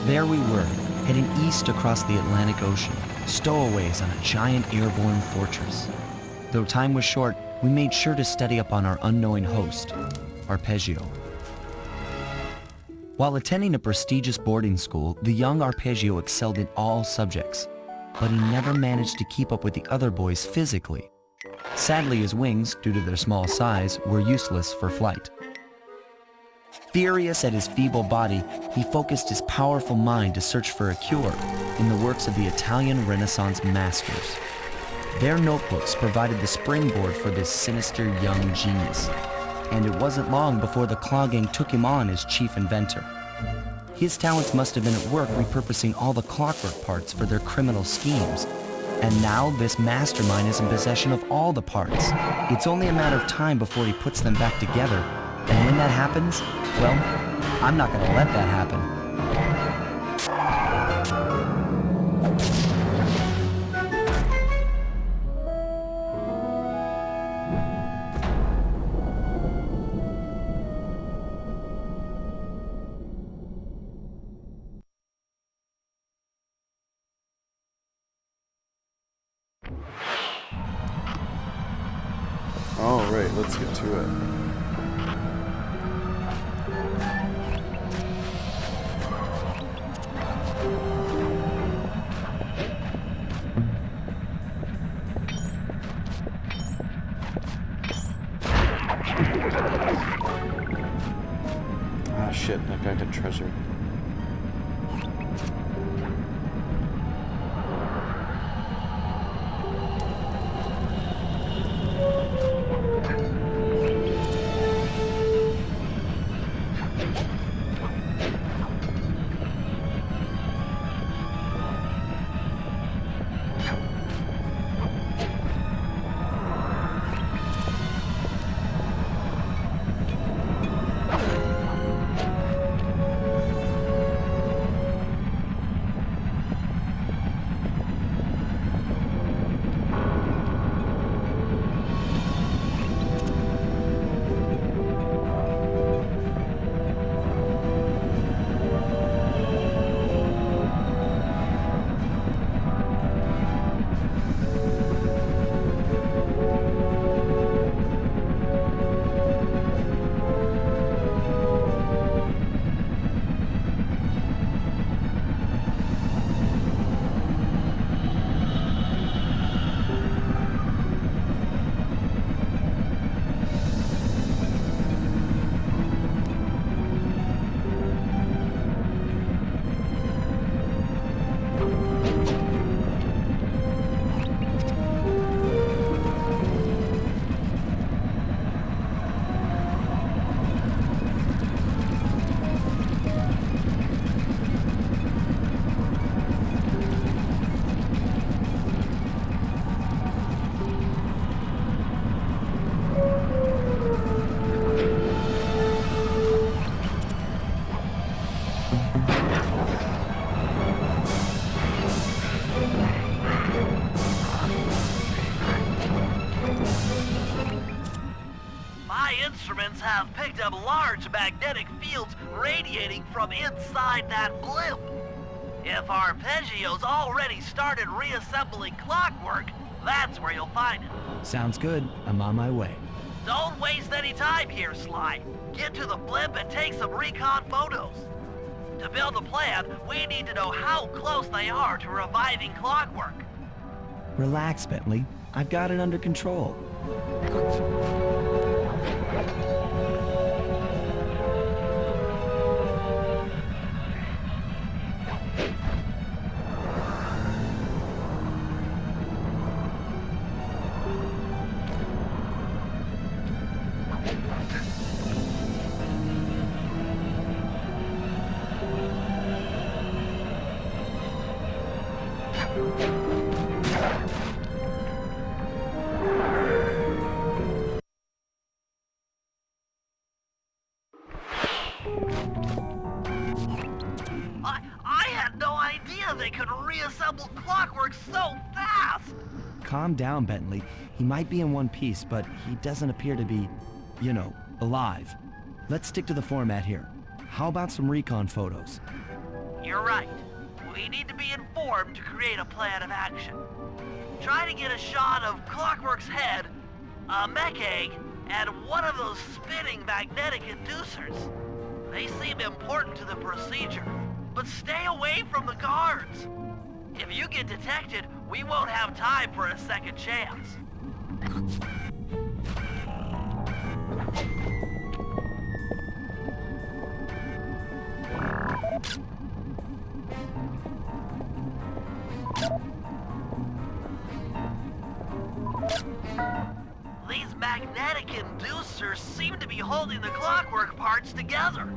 There we were, heading east across the Atlantic Ocean, stowaways on a giant airborne fortress. Though time was short, we made sure to study up on our unknowing host, Arpeggio. While attending a prestigious boarding school, the young Arpeggio excelled in all subjects, but he never managed to keep up with the other boys physically. Sadly, his wings, due to their small size, were useless for flight. Furious at his feeble body, he focused his powerful mind to search for a cure in the works of the Italian Renaissance masters. Their notebooks provided the springboard for this sinister young genius, and it wasn't long before the Claw Gang took him on as chief inventor. His talents must have been at work repurposing all the clockwork parts for their criminal schemes, and now this mastermind is in possession of all the parts. It's only a matter of time before he puts them back together, and when that happens, well, I'm not gonna let that happen. Alright, let's get to it. Ah shit, I got a treasure. Instruments have picked up large magnetic fields radiating from inside that blimp. If Arpeggio's already started reassembling clockwork, that's where you'll find it. Sounds good. I'm on my way. Don't waste any time here, Sly. Get to the blimp and take some recon photos. To build a plan, we need to know how close they are to reviving clockwork. Relax, Bentley. I've got it under control. I had no idea they could reassemble clockwork so fast! Calm down, Bentley. He might be in one piece, but he doesn't appear to be, you know, alive. Let's stick to the format here. How about some recon photos? You're right. We need to be informed to create a plan of action. Try to get a shot of Clockwork's head, a mech egg, and one of those spinning magnetic inducers. They seem important to the procedure, but stay away from the guards. If you get detected, we won't have time for a second chance. These magnetic inducers seem to be holding the clockwork parts together.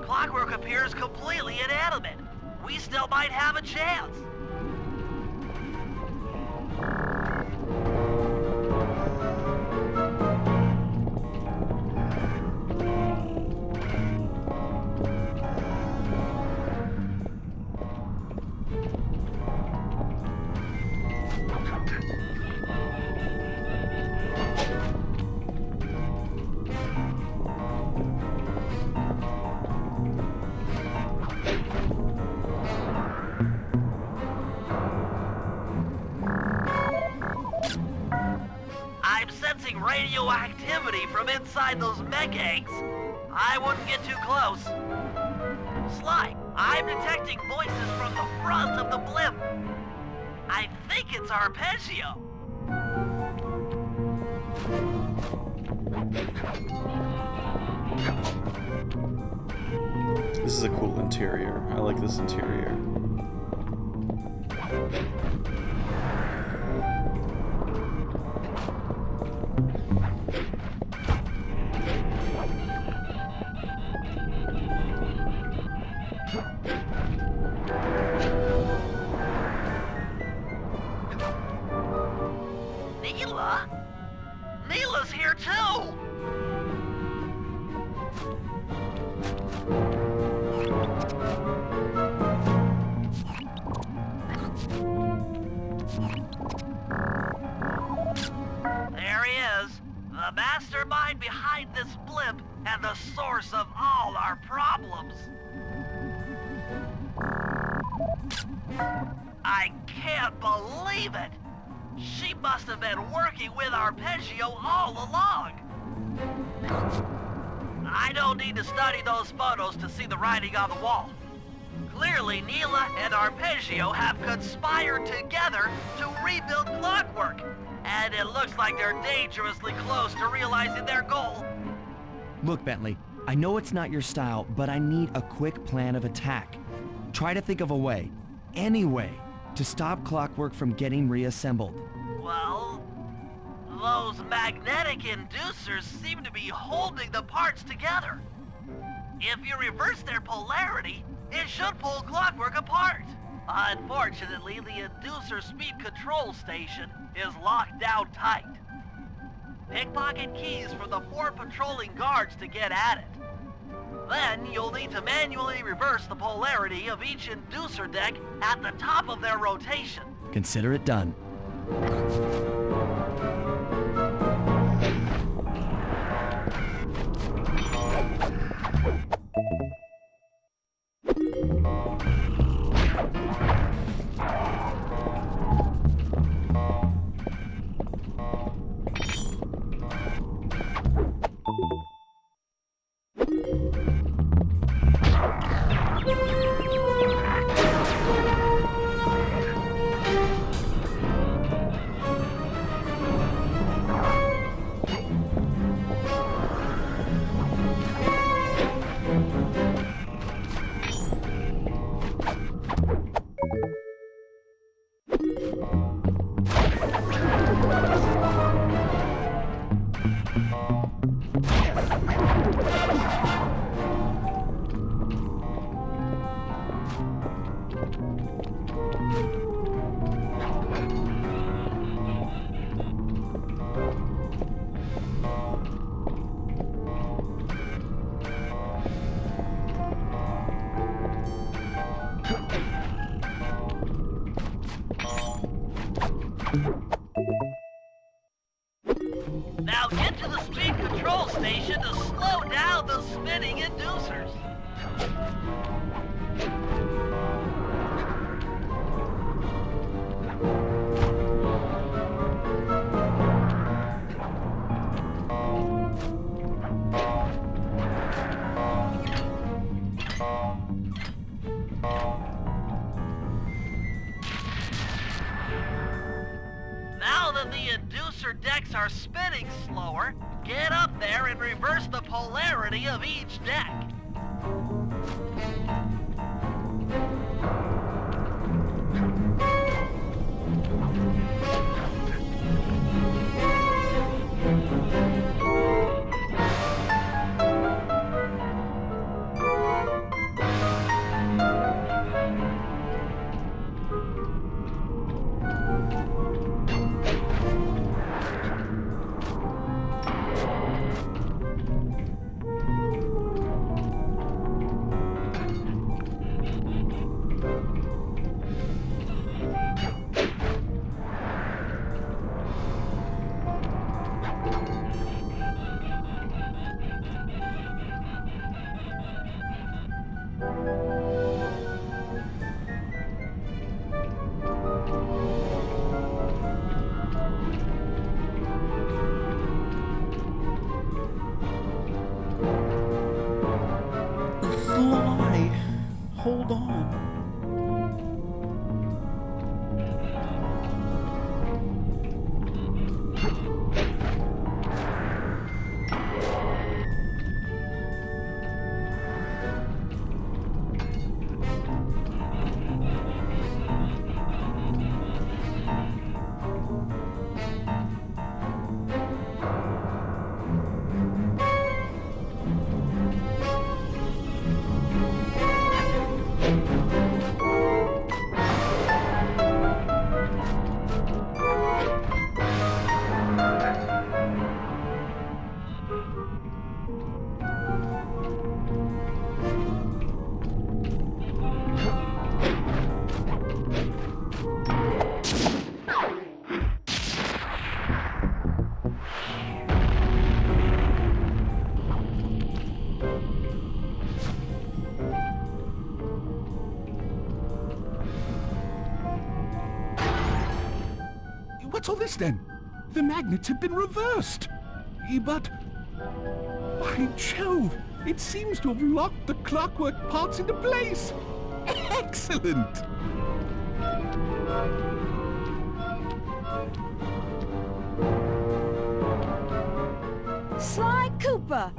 Clockwork appears completely inanimate. We still might have a chance. I'm sensing radioactivity from inside those mech eggs. I wouldn't get too close. Sly, I'm detecting voices from the front of the blimp. I think it's Arpeggio. This is a cool interior. I like this interior. Neela? Neela's here too! There he is, the mastermind behind this blimp and the source of all our problems. I can't believe it! She must have been working with Arpeggio all along! I don't need to study those photos to see the writing on the wall. Clearly, Neela and Arpeggio have conspired together to rebuild Clockwork, and it looks like they're dangerously close to realizing their goal. Look, Bentley, I know it's not your style, but I need a quick plan of attack. Try to think of a way, any way, to stop Clockwork from getting reassembled. Well, those magnetic inducers seem to be holding the parts together. If you reverse their polarity, it should pull Clockwork apart. Unfortunately, the inducer speed control station is locked down tight. Pickpocket keys from the 4 patrolling guards to get at it. Then you'll need to manually reverse the polarity of each inducer deck at the top of their rotation. Consider it done. Now get to the speed control station to slow down the spinning inducers. Now that the inducer decks are spinning slower, get up there and reverse the polarity of each deck. Fly! Hold on. What's all this then? The magnets have been reversed. But... by Jove! It seems to have locked the clockwork parts into place! Excellent! Sly Cooper!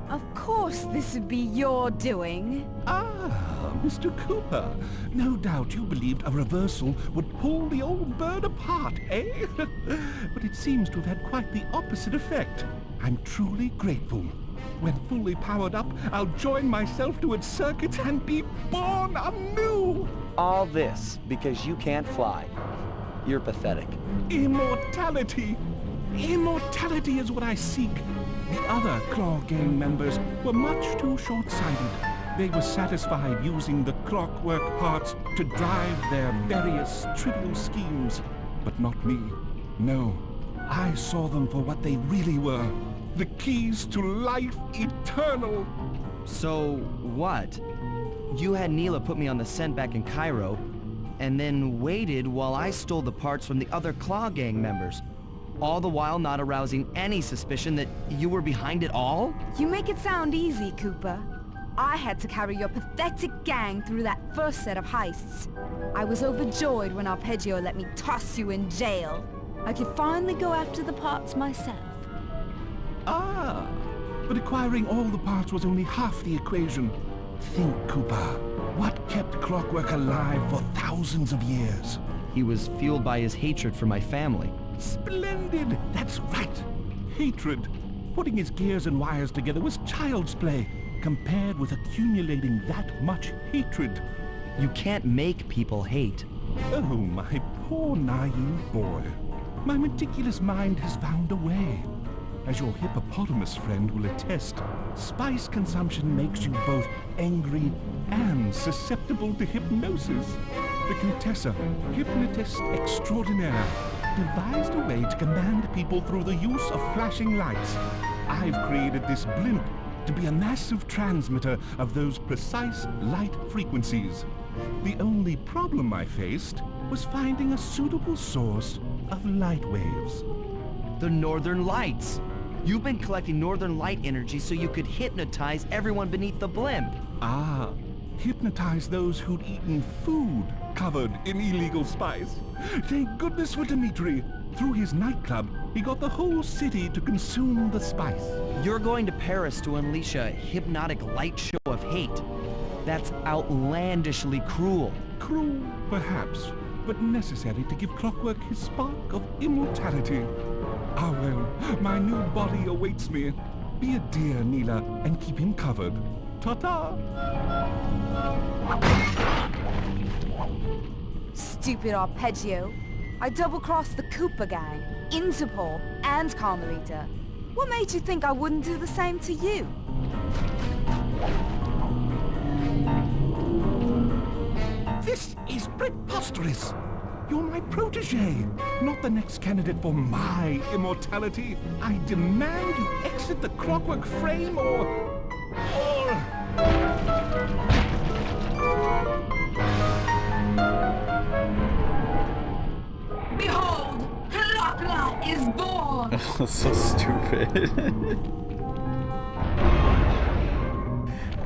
Of course this would be your doing. Ah, Mr. Cooper. No doubt you believed a reversal would pull the old bird apart, eh? But it seems to have had quite the opposite effect. I'm truly grateful. When fully powered up, I'll join myself to its circuits and be born anew! All this because you can't fly. You're pathetic. Immortality! Immortality is what I seek. The other Claw Gang members were much too short-sighted. They were satisfied using the clockwork parts to drive their various trivial schemes. But not me. No, I saw them for what they really were. The keys to life eternal. So, what? You had Neela put me on the scent back in Cairo, and then waited while I stole the parts from the other Claw Gang members, all the while not arousing any suspicion that you were behind it all? You make it sound easy, Cooper. I had to carry your pathetic gang through that first set of heists. I was overjoyed when Arpeggio let me toss you in jail. I could finally go after the parts myself. Ah, but acquiring all the parts was only half the equation. Think, Cooper. What kept Clockwork alive for thousands of years? He was fueled by his hatred for my family. Splendid! That's right! Hatred. Putting his gears and wires together was child's play, compared with accumulating that much hatred. You can't make people hate. Oh, my poor naive boy. My meticulous mind has found a way. As your hippopotamus friend will attest, spice consumption makes you both angry and susceptible to hypnosis. The Contessa, hypnotist extraordinaire, devised a way to command people through the use of flashing lights. I've created this blimp to be a massive transmitter of those precise light frequencies. The only problem I faced was finding a suitable source of light waves. The Northern Lights. You've been collecting Northern Light energy so you could hypnotize everyone beneath the blimp. Ah, hypnotize those who'd eaten food covered in illegal spice. Thank goodness for Dmitri. Through his nightclub, he got the whole city to consume the spice. You're going to Paris to unleash a hypnotic light show of hate. That's outlandishly cruel. Cruel, perhaps, but necessary to give Clockwork his spark of immortality. Ah well, my new body awaits me. Be a dear, Neela, and keep him covered. Ta-ta! Stupid Arpeggio. I double-crossed the Cooper gang, Interpol, and Carmelita. What made you think I wouldn't do the same to you? This is preposterous! You're my protege, not the next candidate for my immortality. I demand you exit the Clockwork frame or... Behold, Clockla is born! That's so stupid.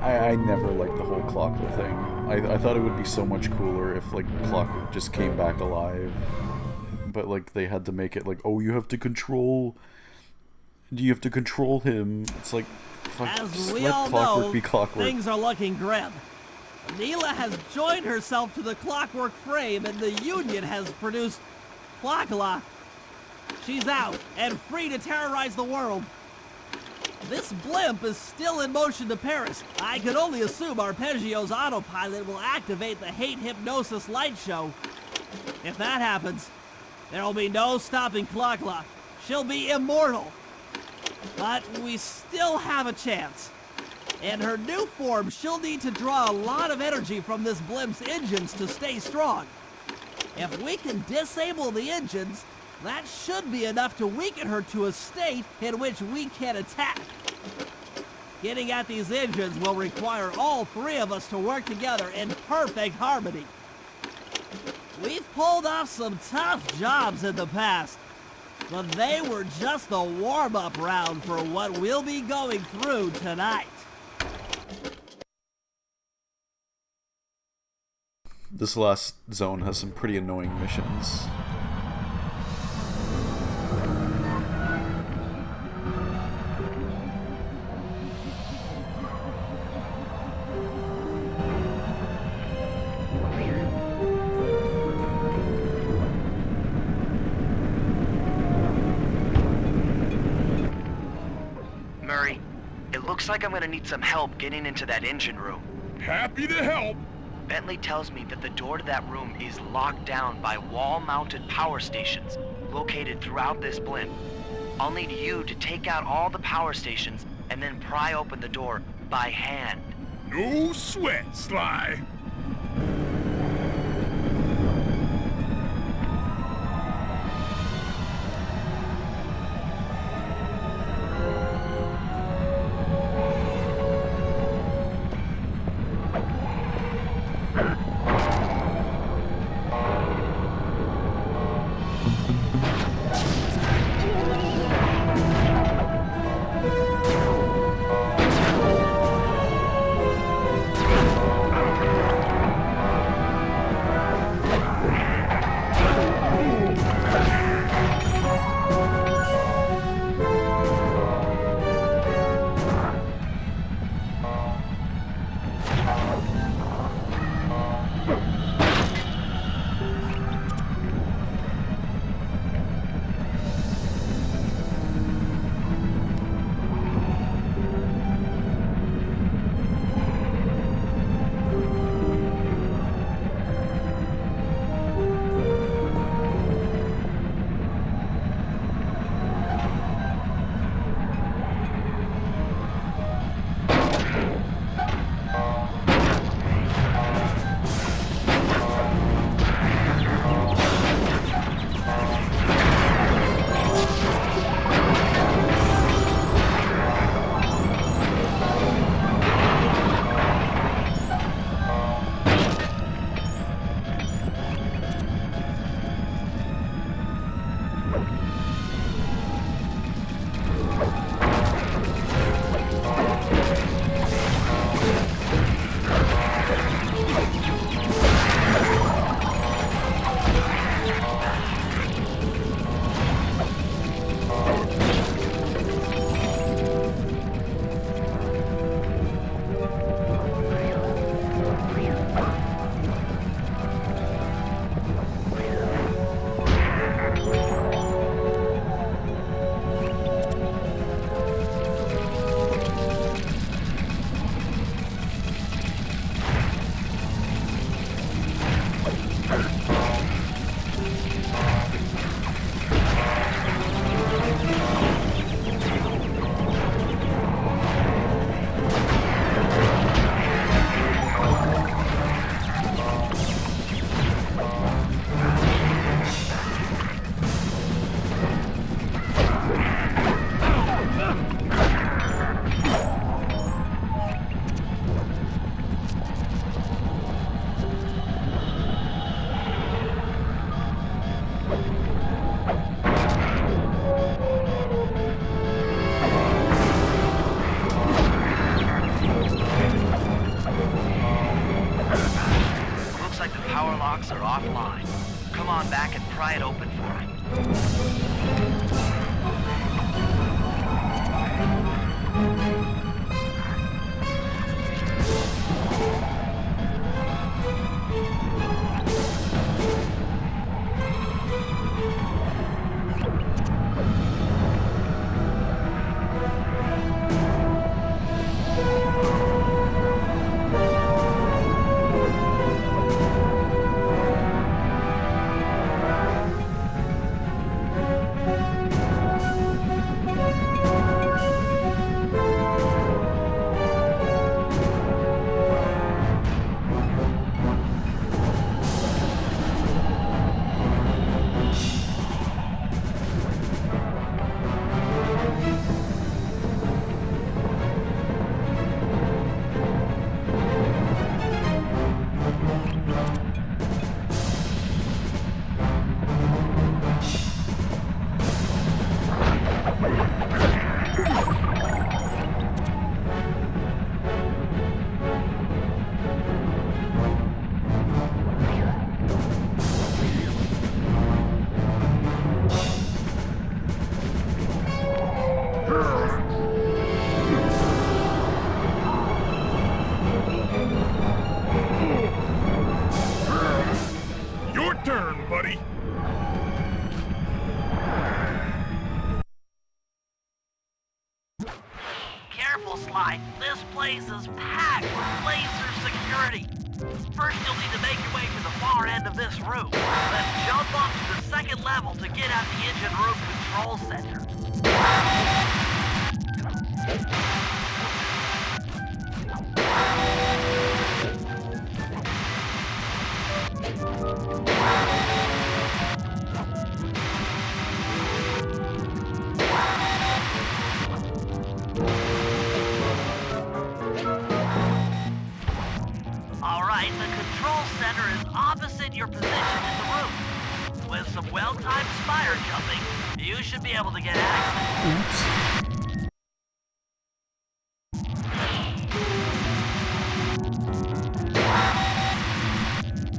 I never liked the whole Clockwork thing. I thought it would be so much cooler if, like, Clockwork just came back alive. But, like, they had to make it like, oh, you have to control him. It's like, fuck, As just we let all Clockwork know, be Clockwork. things are looking grim. Neela has joined herself to the Clockwork frame, and the Union has produced Clockla. She's out and free to terrorize the world. This blimp is still in motion to Paris. I can only assume Arpeggio's autopilot will activate the hate hypnosis light show. If that happens, there'll be no stopping Clockla. She'll be immortal. But we still have a chance. In her new form, she'll need to draw a lot of energy from this blimp's engines to stay strong. If we can disable the engines, that should be enough to weaken her to a state in which we can attack. Getting at these engines will require all three of us to work together in perfect harmony. We've pulled off some tough jobs in the past, but they were just the warm-up round for what we'll be going through tonight. This last zone has some pretty annoying missions. Murray, it looks like I'm gonna need some help getting into that engine room. Happy to help. Bentley tells me that the door to that room is locked down by wall-mounted power stations located throughout this blimp. I'll need you to take out all the power stations and then pry open the door by hand. No sweat, Sly. power locks are offline. Come on back and pry it open for me. Careful, Sly. This place is packed with laser security. First, you'll need to make your way to the far end of this room. Then jump up to the second level to get at the engine room control center. Alright, the control center is opposite your position in the room. With some well-timed spire jumping, you should be able to get access.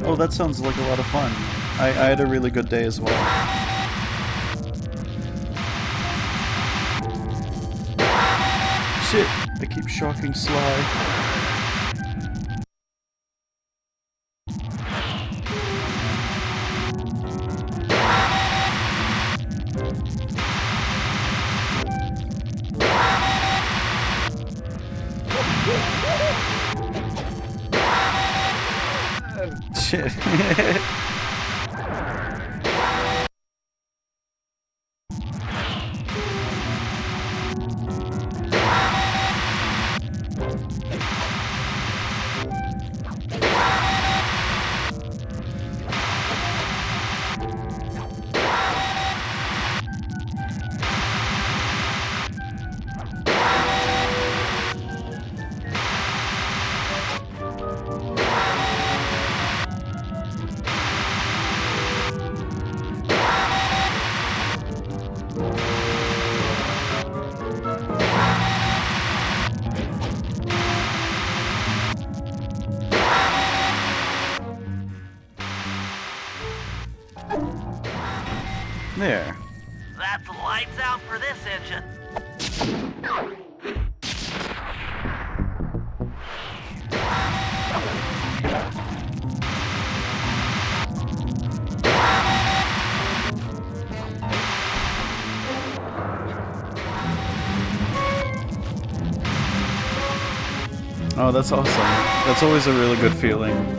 Oh, that sounds like a lot of fun. I had a really good day as well. Shit, I keep shocking Sly. Shit. There. That's lights out for this engine. Oh, that's awesome. That's always a really good feeling.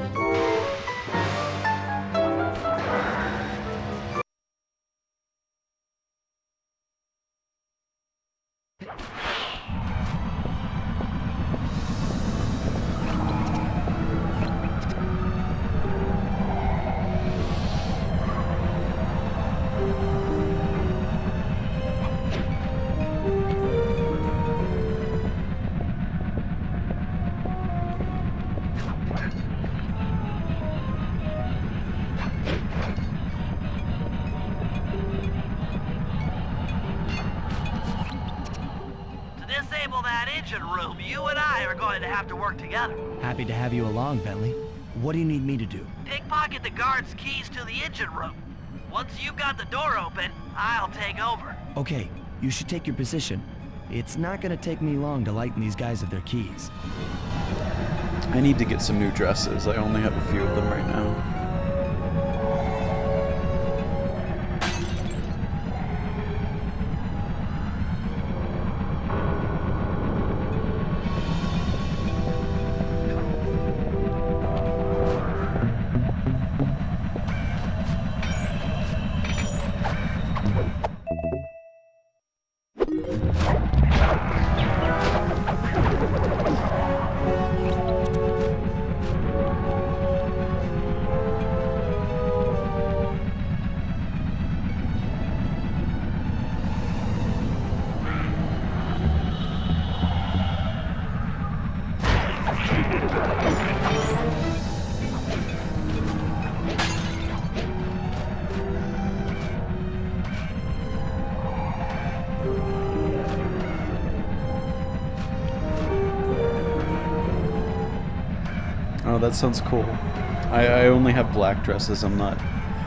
That engine room, you and I are going to have to work together. Happy to have you along, Bentley. What do you need me to do? Pickpocket the guard's keys to the engine room. Once you've got the door open, I'll take over. Okay, you should take your position. It's not gonna take me long to lighten these guys of their keys. I need to get some new dresses. I only have a few of them right now. Oh, that sounds cool. I only have black dresses. I'm not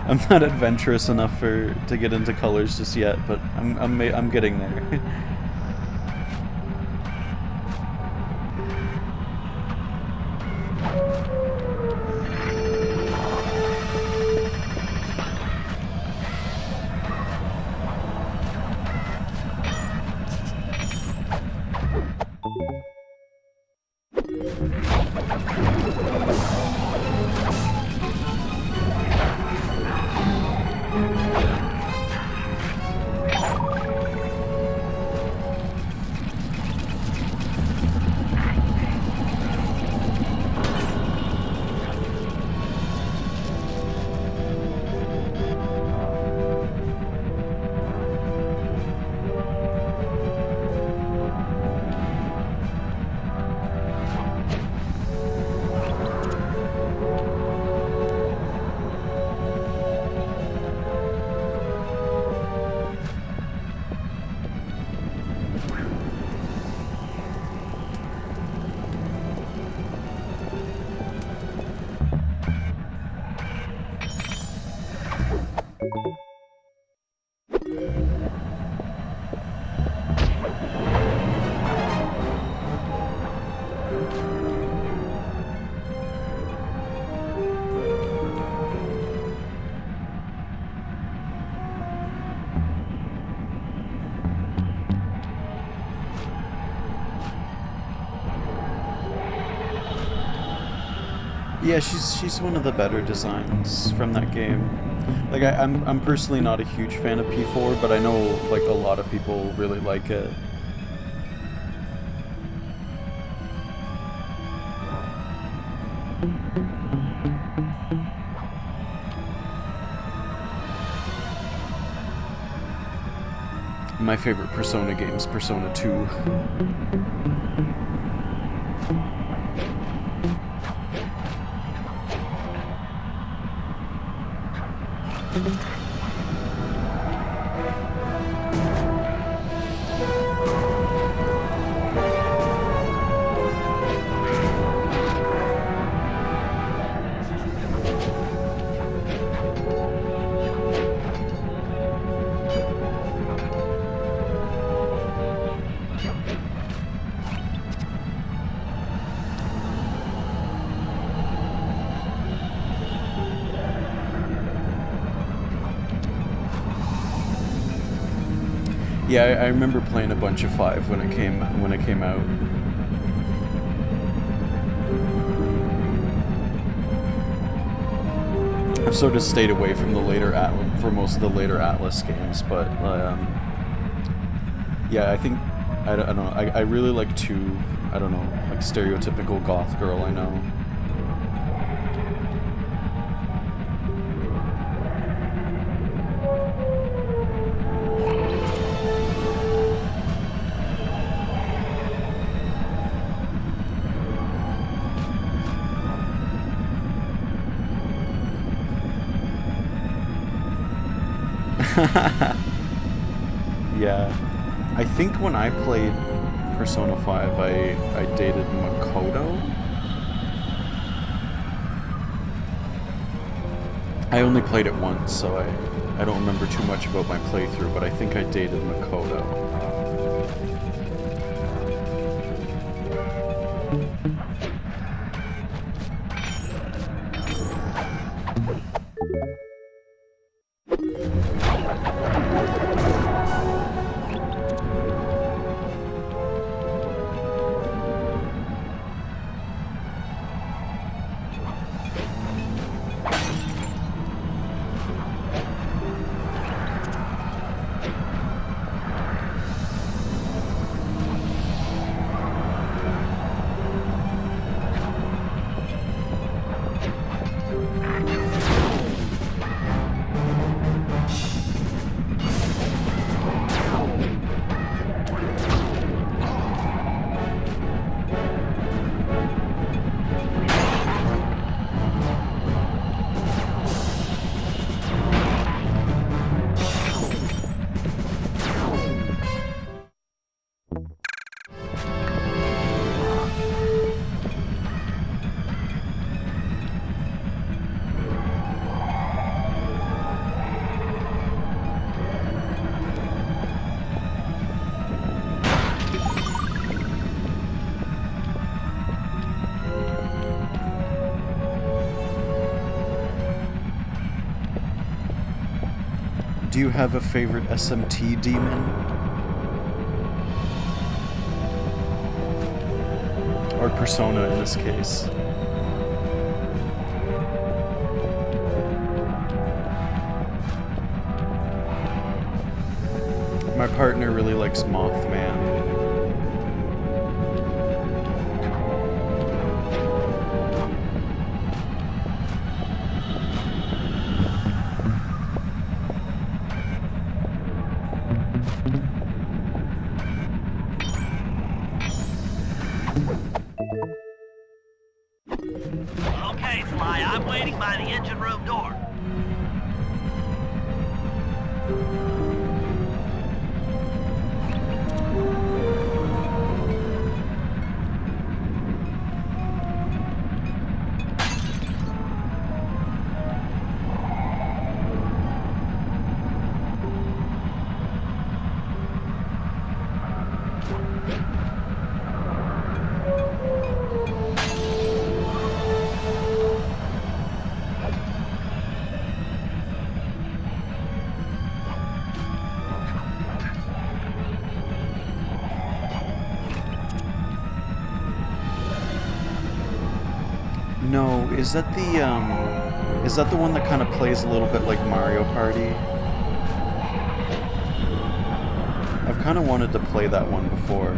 adventurous enough to get into colors just yet, but I'm getting there. Yeah, she's one of the better designs from that game. Like I'm personally not a huge fan of P4, but I know like a lot of people really like it. My favorite Persona game's Persona 2. Yeah, I remember playing a bunch of 5 when it came out. I've sort of stayed away from most of the later Atlas games, but yeah, I think I don't know. I really like 2. I don't know, like stereotypical goth girl. I know. Yeah, I think when I played Persona 5, I dated Makoto. I only played it once, so I don't remember too much about my playthrough, but I think I dated Makoto. Do you have a favorite SMT demon? Or persona in this case? My partner really likes Mothman. Okay, Sly, I'm waiting by the engine room door. No, is that the one that kind of plays a little bit like Mario Party? I've kind of wanted to play that one before.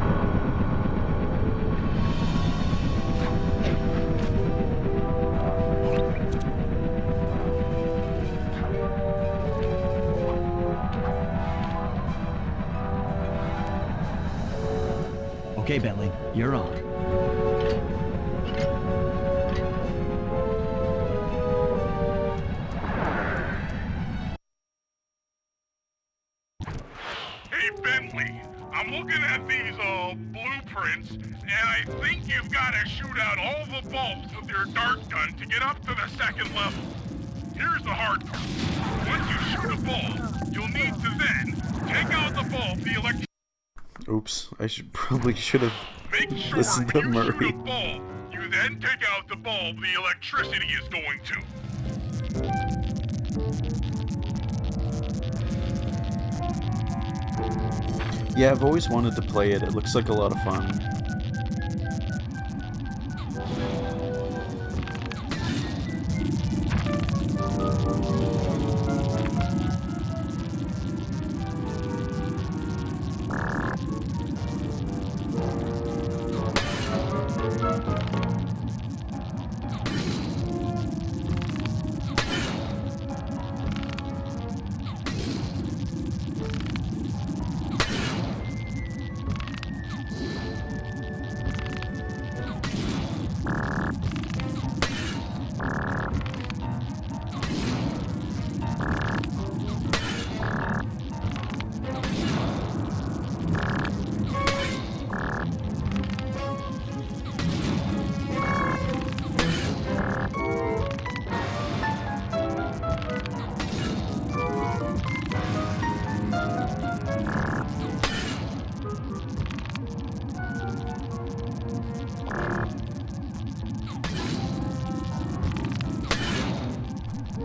Okay, Bentley, you're on. Hey, Bentley, I'm looking at these, blueprints, and I think you've got to shoot out all the bulbs with your dart gun to get up to the second level. Here's the hard part. Once you shoot a bulb, you'll need to then take out the bulb, the electric... Oops, I should have Make sure listened to when you Murray. shoot a bulb, you then take out the bulb the electricity is going to. Yeah, I've always wanted to play it. It looks like a lot of fun.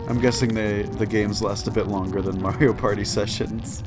I'm guessing the games last a bit longer than Mario Party sessions.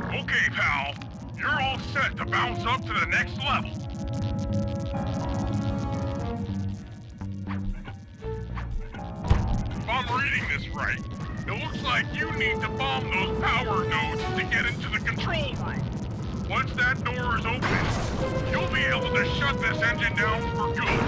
Okay, pal. You're all set to bounce up to the next level. If I'm reading this right, it looks like you need to bomb those power nodes to get into the control room. Once that door is open, you'll be able to shut this engine down for good.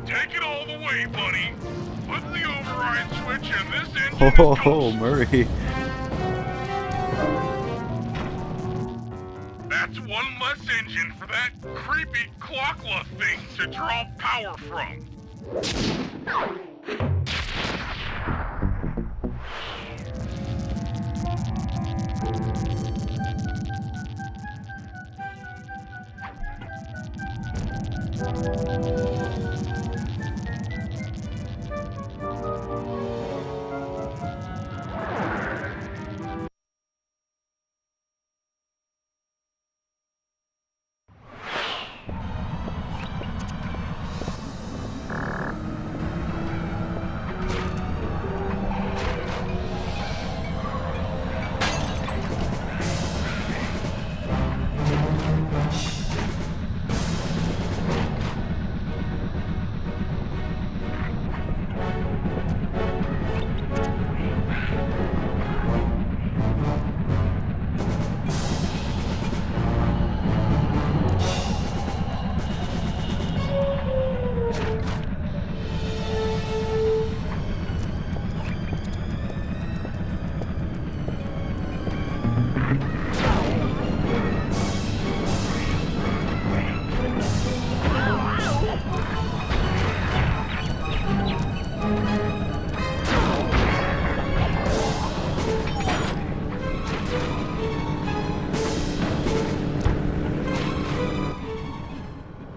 Take it all the way, buddy. Put the override switch and this engine is Oh, Murray. That's one less engine for that creepy clockla thing to draw power from.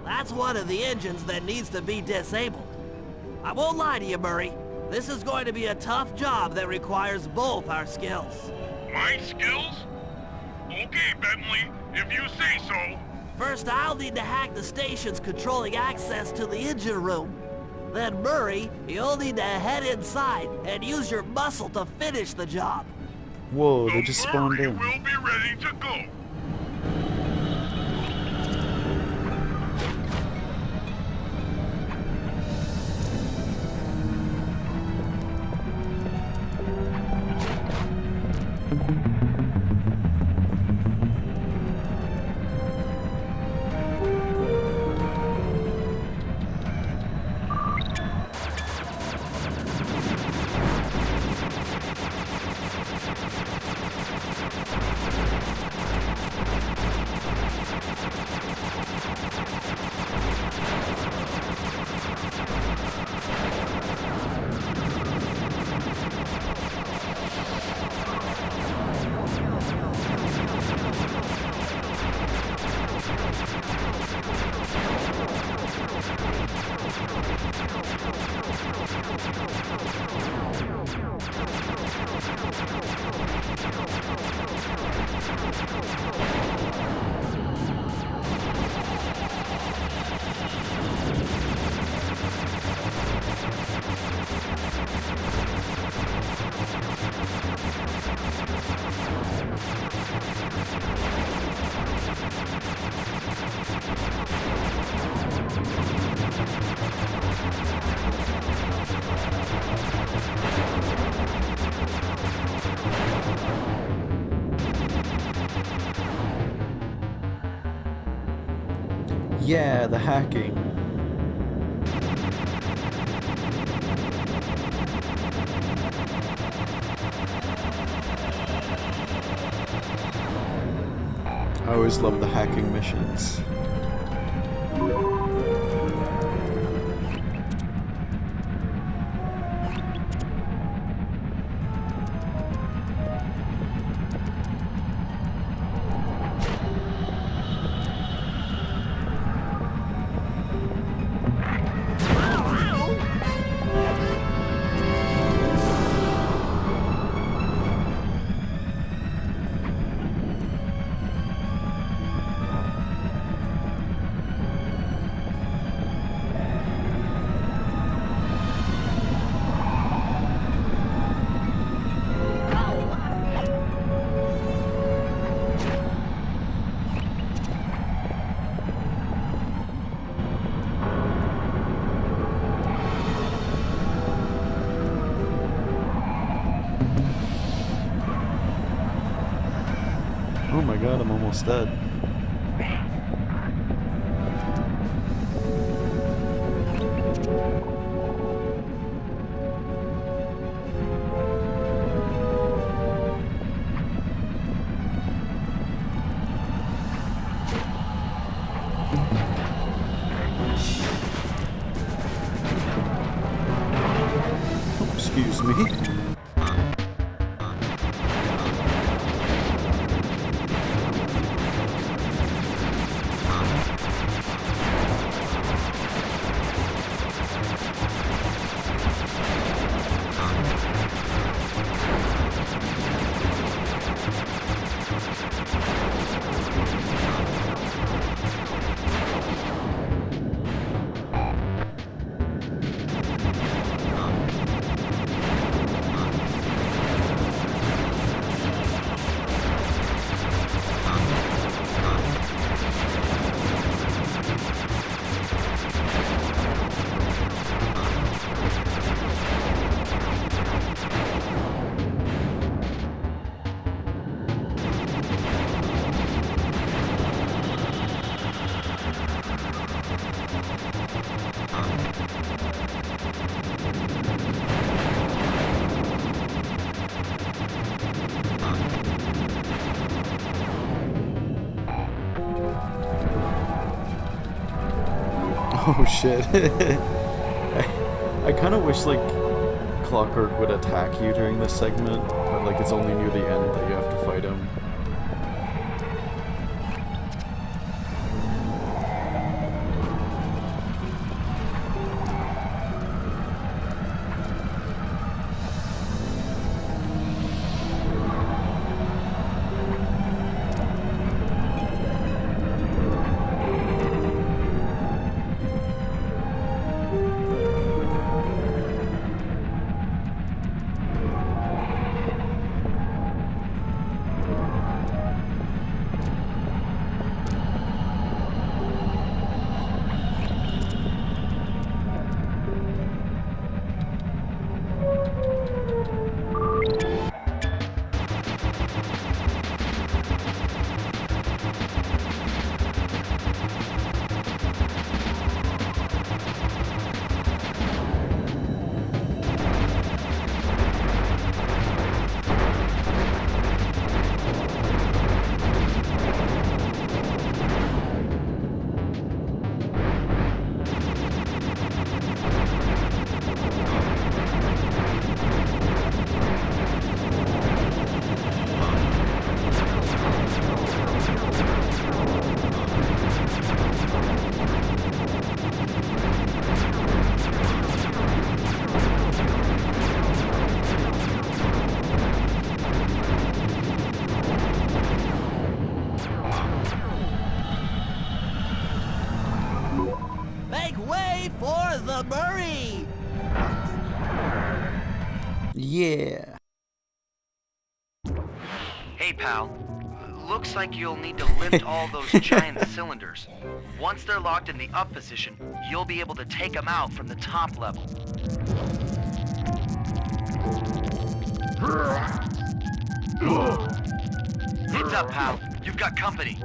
That's one of the engines that needs to be disabled. I won't lie to you, Murray. This is going to be a tough job that requires both our skills. My skills? Okay, Bentley, if you say so. First, I'll need to hack the stations controlling access to the engine room. Then, Murray, you'll need to head inside and use your muscle to finish the job. Whoa, they just spawned in. We'll be ready to go. Yeah, the hacking. always love the hacking missions. Oh my god, I'm almost dead. Excuse me. Oh shit. I kind of wish like Clockwork would attack you during this segment, but like it's only near the end that you have to fight him. Yeah. Hey, pal. Looks like you'll need to lift all those giant cylinders. Once they're locked in the up position, you'll be able to take them out from the top level. Heads up, pal. You've got company.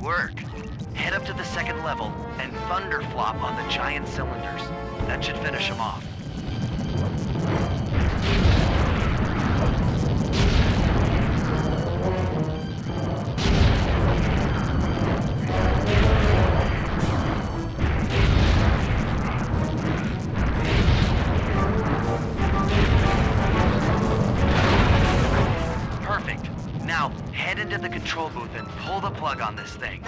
work. Head up to the second level and thunderflop on the giant cylinders. That should finish them off. Perfect. Now, head into the control booth and pull the plug on this thing.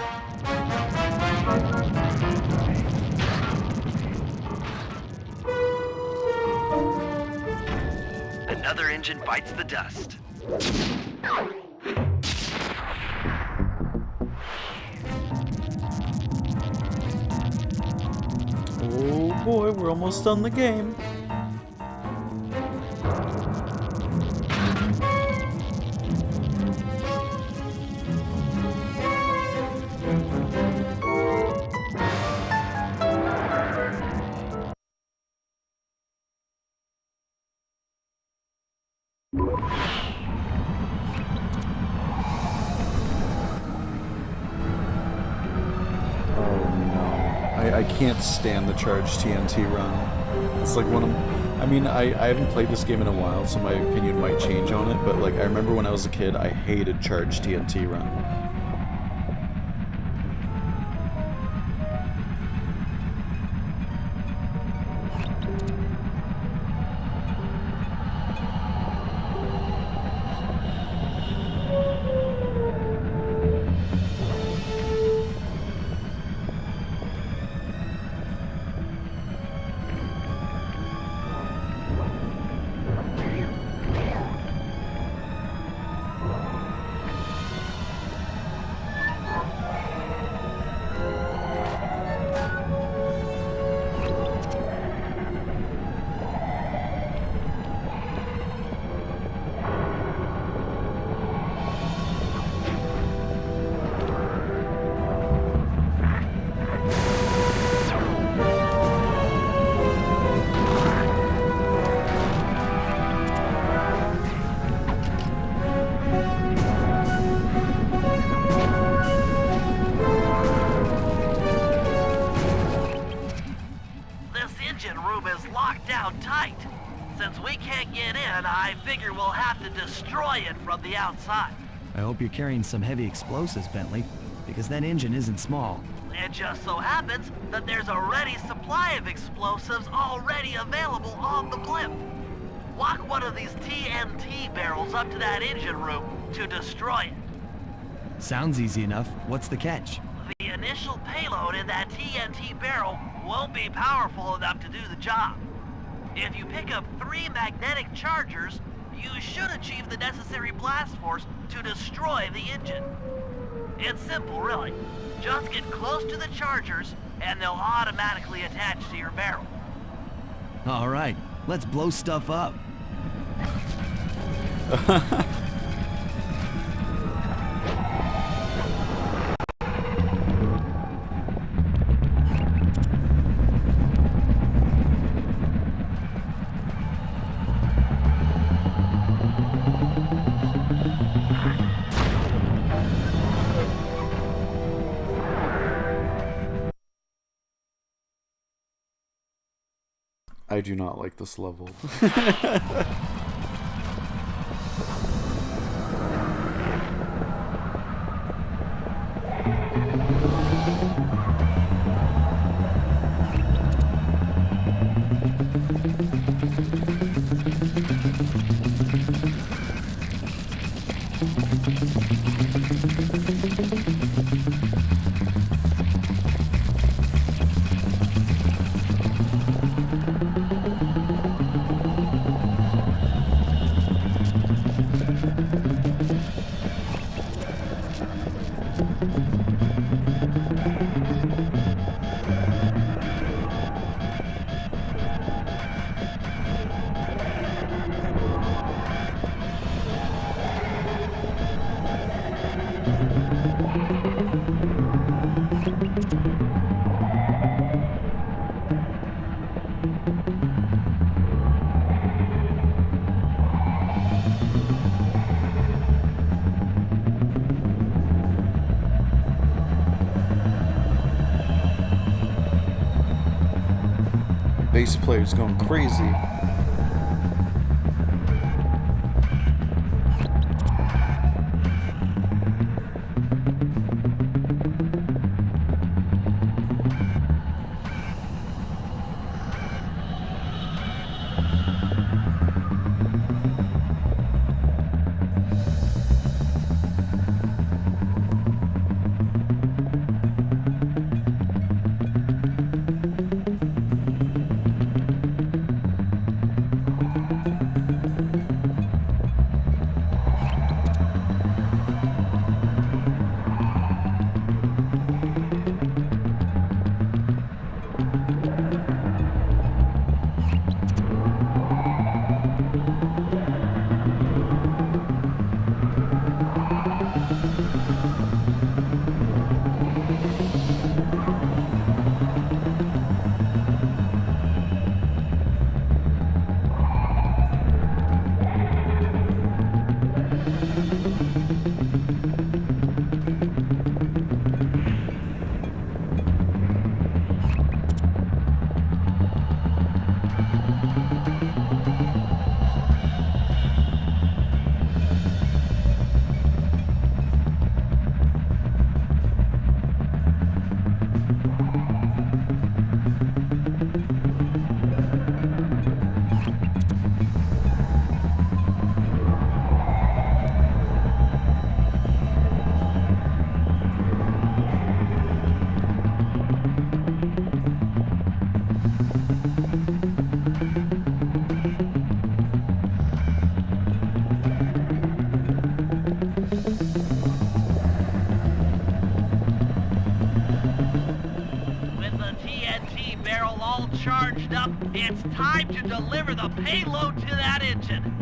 Another engine bites the dust. Oh boy, we're almost done the game. I can't stand the charged TNT run. It's like one of... I mean, I haven't played this game in a while, so my opinion might change on it, but like, I remember when I was a kid, I hated charged TNT run. I hope you're carrying some heavy explosives, Bentley, because that engine isn't small. It just so happens that there's a ready supply of explosives already available on the blimp. Walk one of these TNT barrels up to that engine room to destroy it. Sounds easy enough. What's the catch? The initial payload in that TNT barrel won't be powerful enough to do the job. If you pick up 3 magnetic chargers, you should achieve the necessary blast force to destroy the engine. It's simple, really. Just get close to the chargers, and they'll automatically attach to your barrel. All right, let's blow stuff up. I do not like this level. bass player's going crazy. Charged up, it's time to deliver the payload to that engine.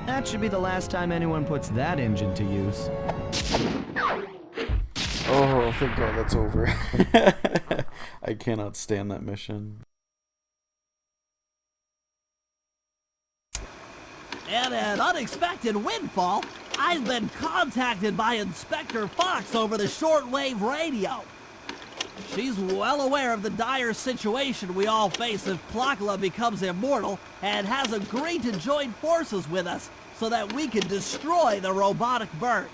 That should be the last time anyone puts that engine to use. Oh, thank God that's over. I cannot stand that mission. And an unexpected windfall, I've been contacted by Inspector Fox over the shortwave radio. She's well aware of the dire situation we all face if Clockla becomes immortal and has agreed to join forces with us so that we can destroy the robotic bird.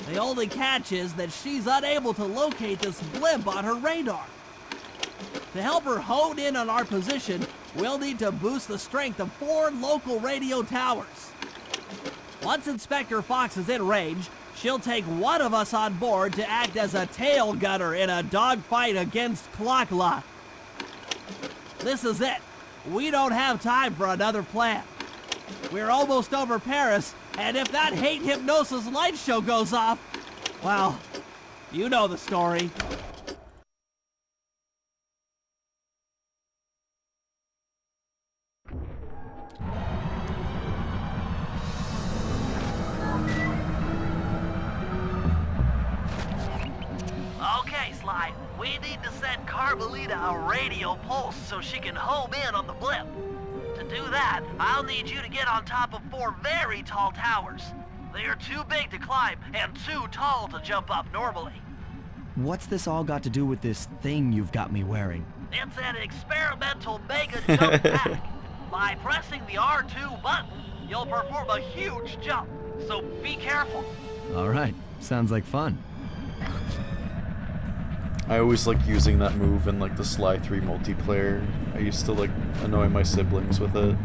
The only catch is that she's unable to locate this blimp on her radar. To help her hone in on our position, we'll need to boost the strength of 4 local radio towers. Once Inspector Fox is in range, she'll take one of us on board to act as a tail gunner in a dogfight against Clockla. This is it. We don't have time for another plan. We're almost over Paris, and if that hate hypnosis light show goes off, well, you know the story. Okay, Sly, we need to send Carmelita a radio pulse so she can home in on the blimp. To do that, I'll need you to get on top of 4 very tall towers. They are too big to climb and too tall to jump up normally. What's this all got to do with this thing you've got me wearing? It's an experimental mega jump pack. By pressing the R2 button, you'll perform a huge jump, so be careful. All right, sounds like fun. I always like using that move in like the Sly 3 multiplayer. I used to like annoy my siblings with it.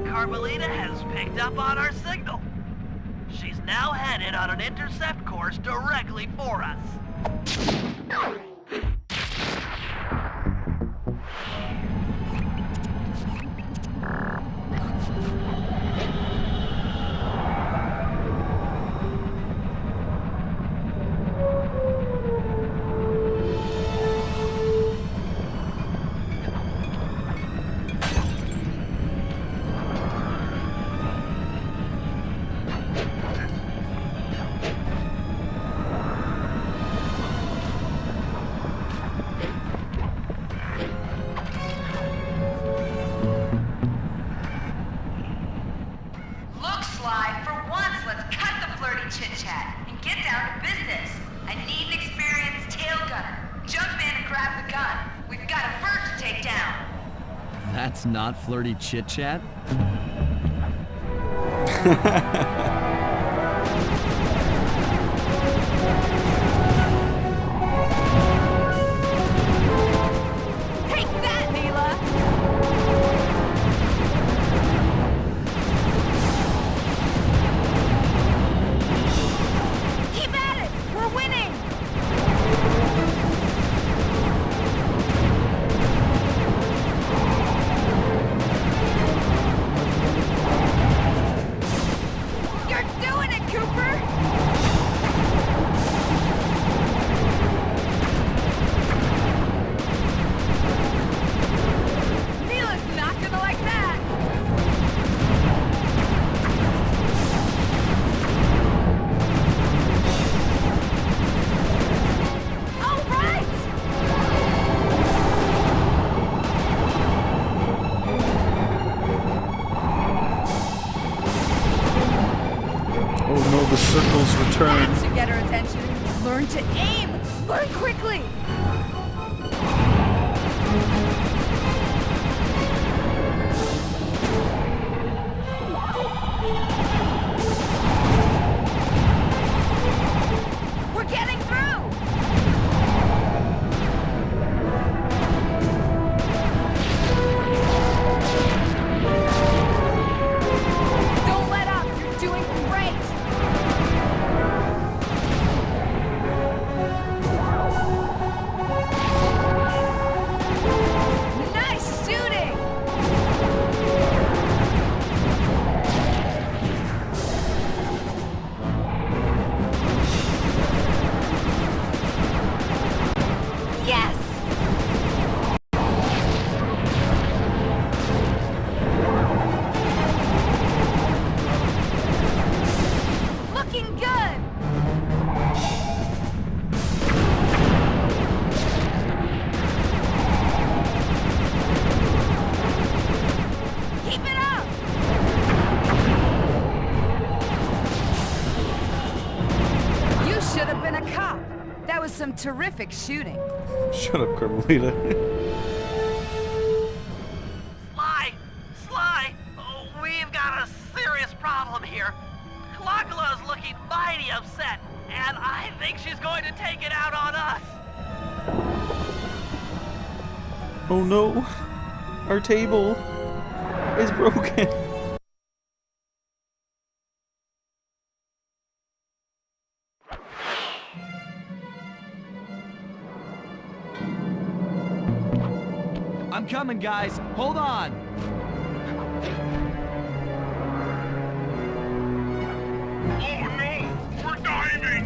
Carmelita has picked up on our signal. She's now headed on an intercept course directly for us. It's not flirty chit-chat? Take that, Neela! Keep at it! We're winning! You're doing it, Cooper! Neela's not gonna like that! All right! Oh no, the circles return. That should get her attention. Learn to aim! Learn quickly! We're getting through! Don't let up! You're doing great! Nice shooting! Yes! Looking good! Keep it up! You should have been a cop. That was some terrific shooting. Shut up, Carmelita. Sly! Oh, we've got a serious problem here. Kalakala's looking mighty upset, and I think she's going to take it out on us. Oh no, our table is broken. I'm coming, guys. Hold on. Oh no! We're diving!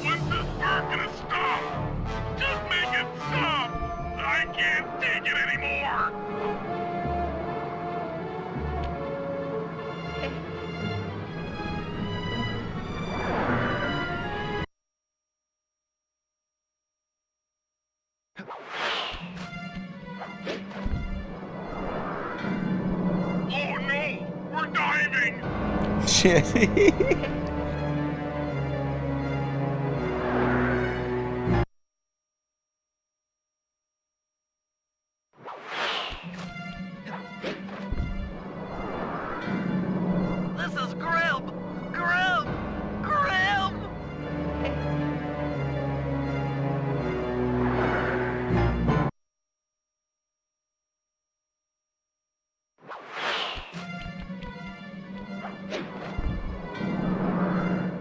When's this bird gonna stop? Just make it stop! I can't take it anymore! Oh no! We're diving! Shit. This is grim!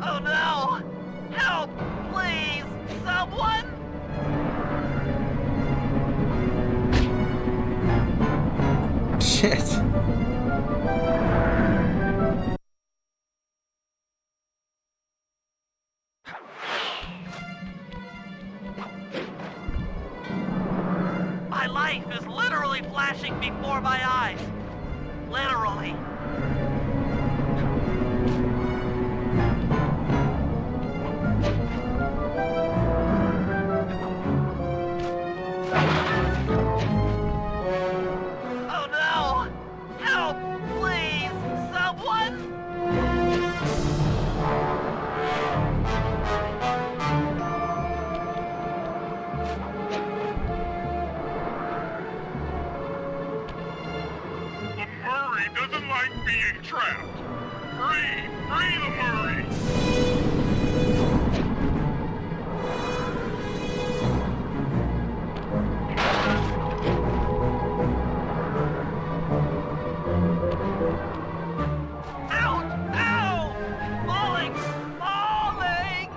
Oh no! Help! Please! Someone! Shit. My life is literally flashing before my eyes. Literally. Oh no! Help! Please! Someone! like being trapped. Free the Murray! Ouch! Ow! Falling! Falling!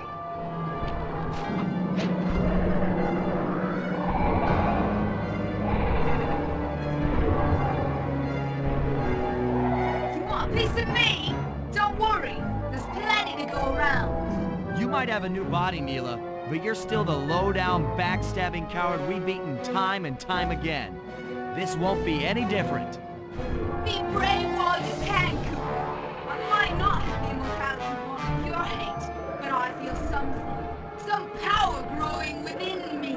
You want a piece of me? Don't worry, there's plenty to go around. You might have a new body, Mila, but you're still the low-down, backstabbing coward we've beaten time and time again. This won't be any different. Be brave while you can, Cooper. I might not have the immortality born of pure hate, but I feel something. Some power growing within me.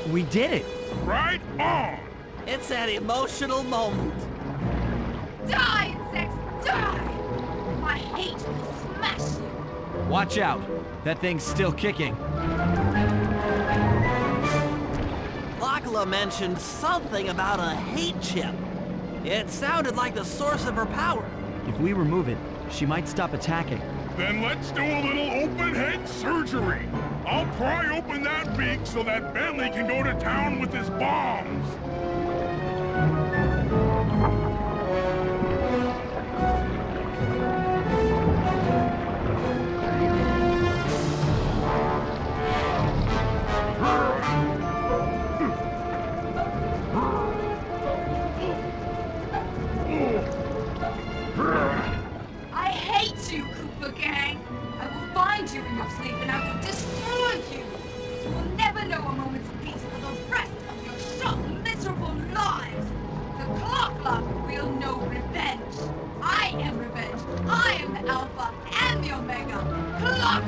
We did it! Right on! It's an emotional moment. Die, insects, die! My hate will smash you. Watch out! That thing's still kicking. Lakla mentioned something about a hate chip. It sounded like the source of her power. If we remove it, she might stop attacking. Then let's do a little open head surgery. I'll pry open that beak so that Bentley can go to town with his bombs. I hate you, Cooper Gang. I will find you in your sleep and I will destroy you. You will never know a moment's peace for the rest of your short, miserable lives. The Clock will know revenge. I am revenge. I am the Alpha and the Omega. Clock!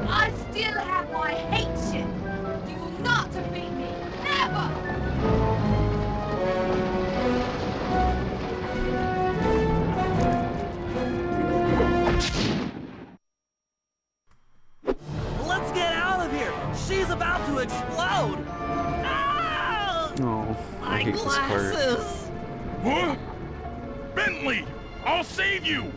I still have my hate shit. You will not defeat me. Never! Let's get out of here. She's about to explode. Ah! Oh, I My hate this part. glasses. What? Bentley! I'll save you!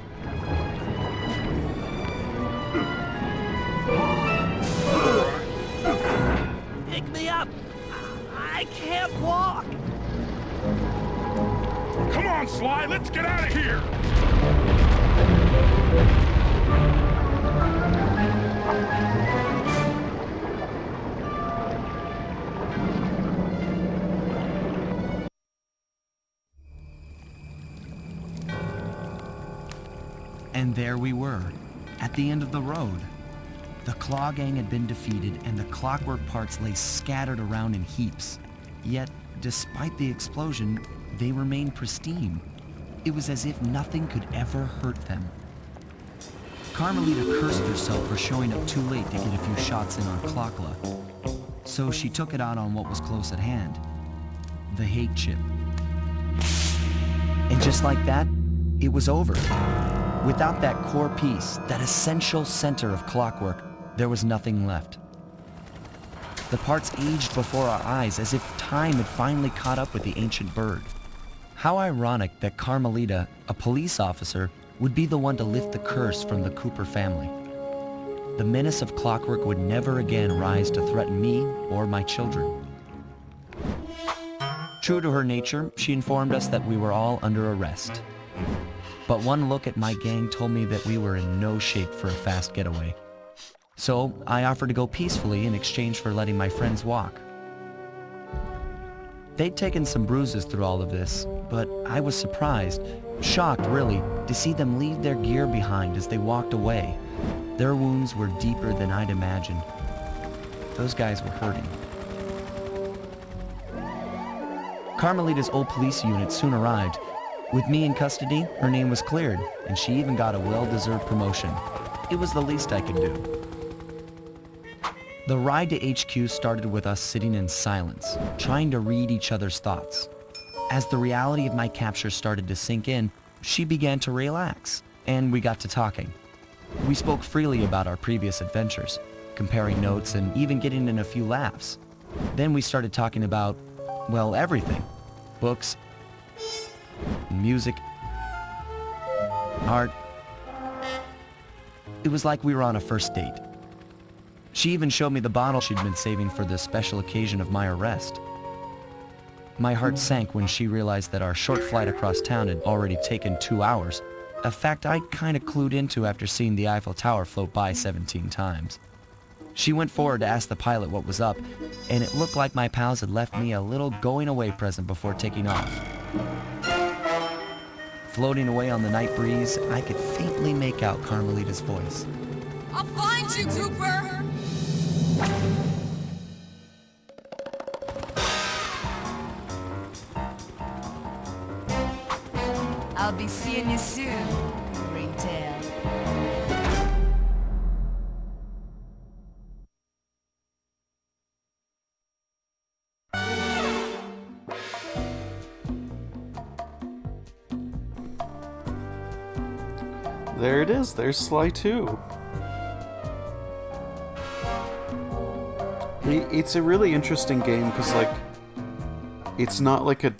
Pick me up. I can't walk. Come on, Sly, let's get out of here! And there we were, at the end of the road. The Claw Gang had been defeated and the clockwork parts lay scattered around in heaps. Yet, despite the explosion, they remained pristine. It was as if nothing could ever hurt them. Carmelita cursed herself for showing up too late to get a few shots in on Clockla. So she took it out on what was close at hand, the hate chip. And just like that, it was over. Without that core piece, that essential center of clockwork, there was nothing left. The parts aged before our eyes as if time had finally caught up with the ancient bird. How ironic that Carmelita, a police officer, would be the one to lift the curse from the Cooper family. The menace of clockwork would never again rise to threaten me or my children. True to her nature, she informed us that we were all under arrest. But one look at my gang told me that we were in no shape for a fast getaway. So I offered to go peacefully in exchange for letting my friends walk. They'd taken some bruises through all of this, but I was surprised, shocked really, to see them leave their gear behind as they walked away. Their wounds were deeper than I'd imagined. Those guys were hurting. Carmelita's old police unit soon arrived. With me in custody, her name was cleared, and she even got a well-deserved promotion. It was the least I could do. The ride to HQ started with us sitting in silence, trying to read each other's thoughts. As the reality of my capture started to sink in, she began to relax, and we got to talking. We spoke freely about our previous adventures, comparing notes and even getting in a few laughs. Then we started talking about, well, everything. Books, music, art. It was like we were on a first date. She even showed me the bottle she'd been saving for the special occasion of my arrest. My heart sank when she realized that our short flight across town had already taken 2 hours, a fact I'd kind of clued into after seeing the Eiffel Tower float by 17 times. She went forward to ask the pilot what was up, and it looked like my pals had left me a little going-away present before taking off. Floating away on the night breeze, I could faintly make out Carmelita's voice. I'll find you, Cooper! I'll be seeing you soon, Ringtail. There it is. There's Sly 2. It's a really interesting game because, like, it's not like a...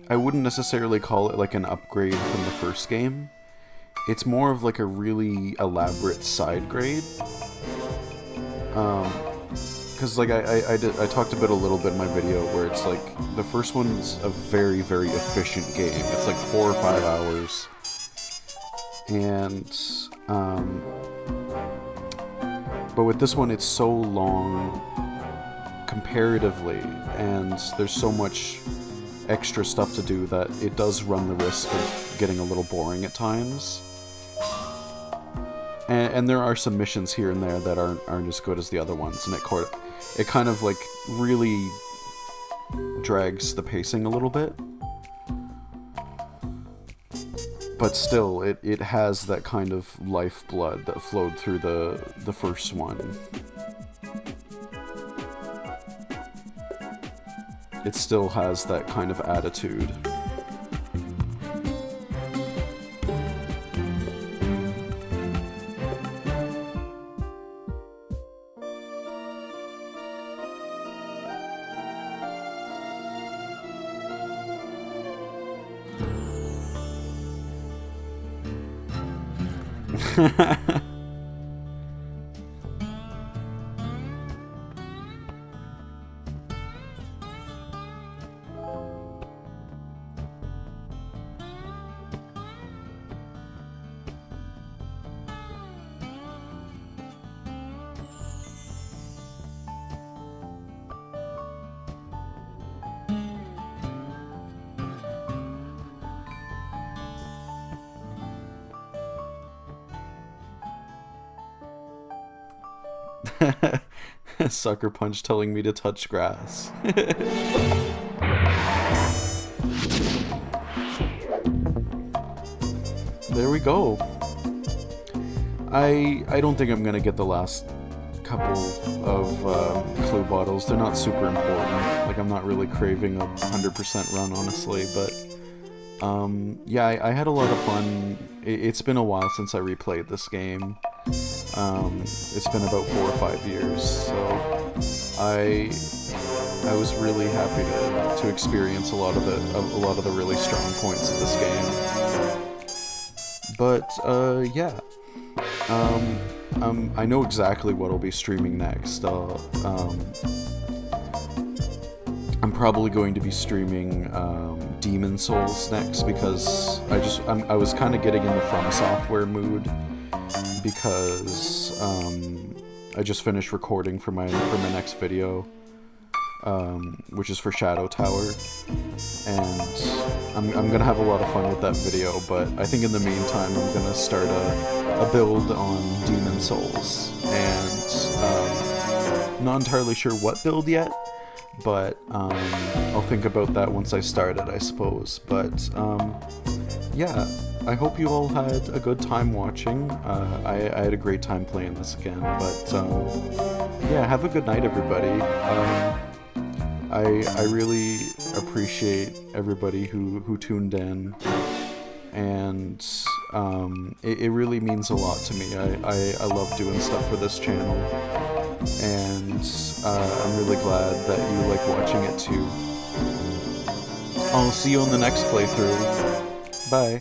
I wouldn't necessarily call it like an upgrade from the first game. It's more of like a really elaborate side grade. Because like I talked about a little bit in my video where it's like the first one's a very, very efficient game. It's like 4 or 5 hours. And but with this one it's so long comparatively, and there's so much extra stuff to do that it does run the risk of getting a little boring at times. And there are some missions here and there that aren't as good as the other ones, and it kind of like really drags the pacing a little bit. But still, it has that kind of lifeblood that flowed through the first one. It still has that kind of attitude. Sucker Punch telling me to touch grass. There we go. I don't think I'm gonna get the last couple of clue bottles. They're not super important. Like, I'm not really craving a 100% run, honestly, but yeah, I had a lot of fun. It's been a while since I replayed this game. It's been about 4 or 5 years, so I was really happy to experience a lot of the really strong points of this game. But yeah, I know exactly what I'll be streaming next. I'm probably going to be streaming Demon Souls next, because I was kind of getting in the From Software mood, because I just finished recording for my next video, which is for Shadow Tower, and I'm gonna have a lot of fun with that video. But I think in the meantime I'm gonna start a build on Demon Souls, and not entirely sure what build yet, but I'll think about that once I start it, I suppose. But yeah, I hope you all had a good time watching. I had a great time playing this again. But yeah, have a good night, everybody. I really appreciate everybody who tuned in, and it really means a lot to me. I love doing stuff for this channel, and I'm really glad that you like watching it too. I'll see you on the next playthrough. Bye.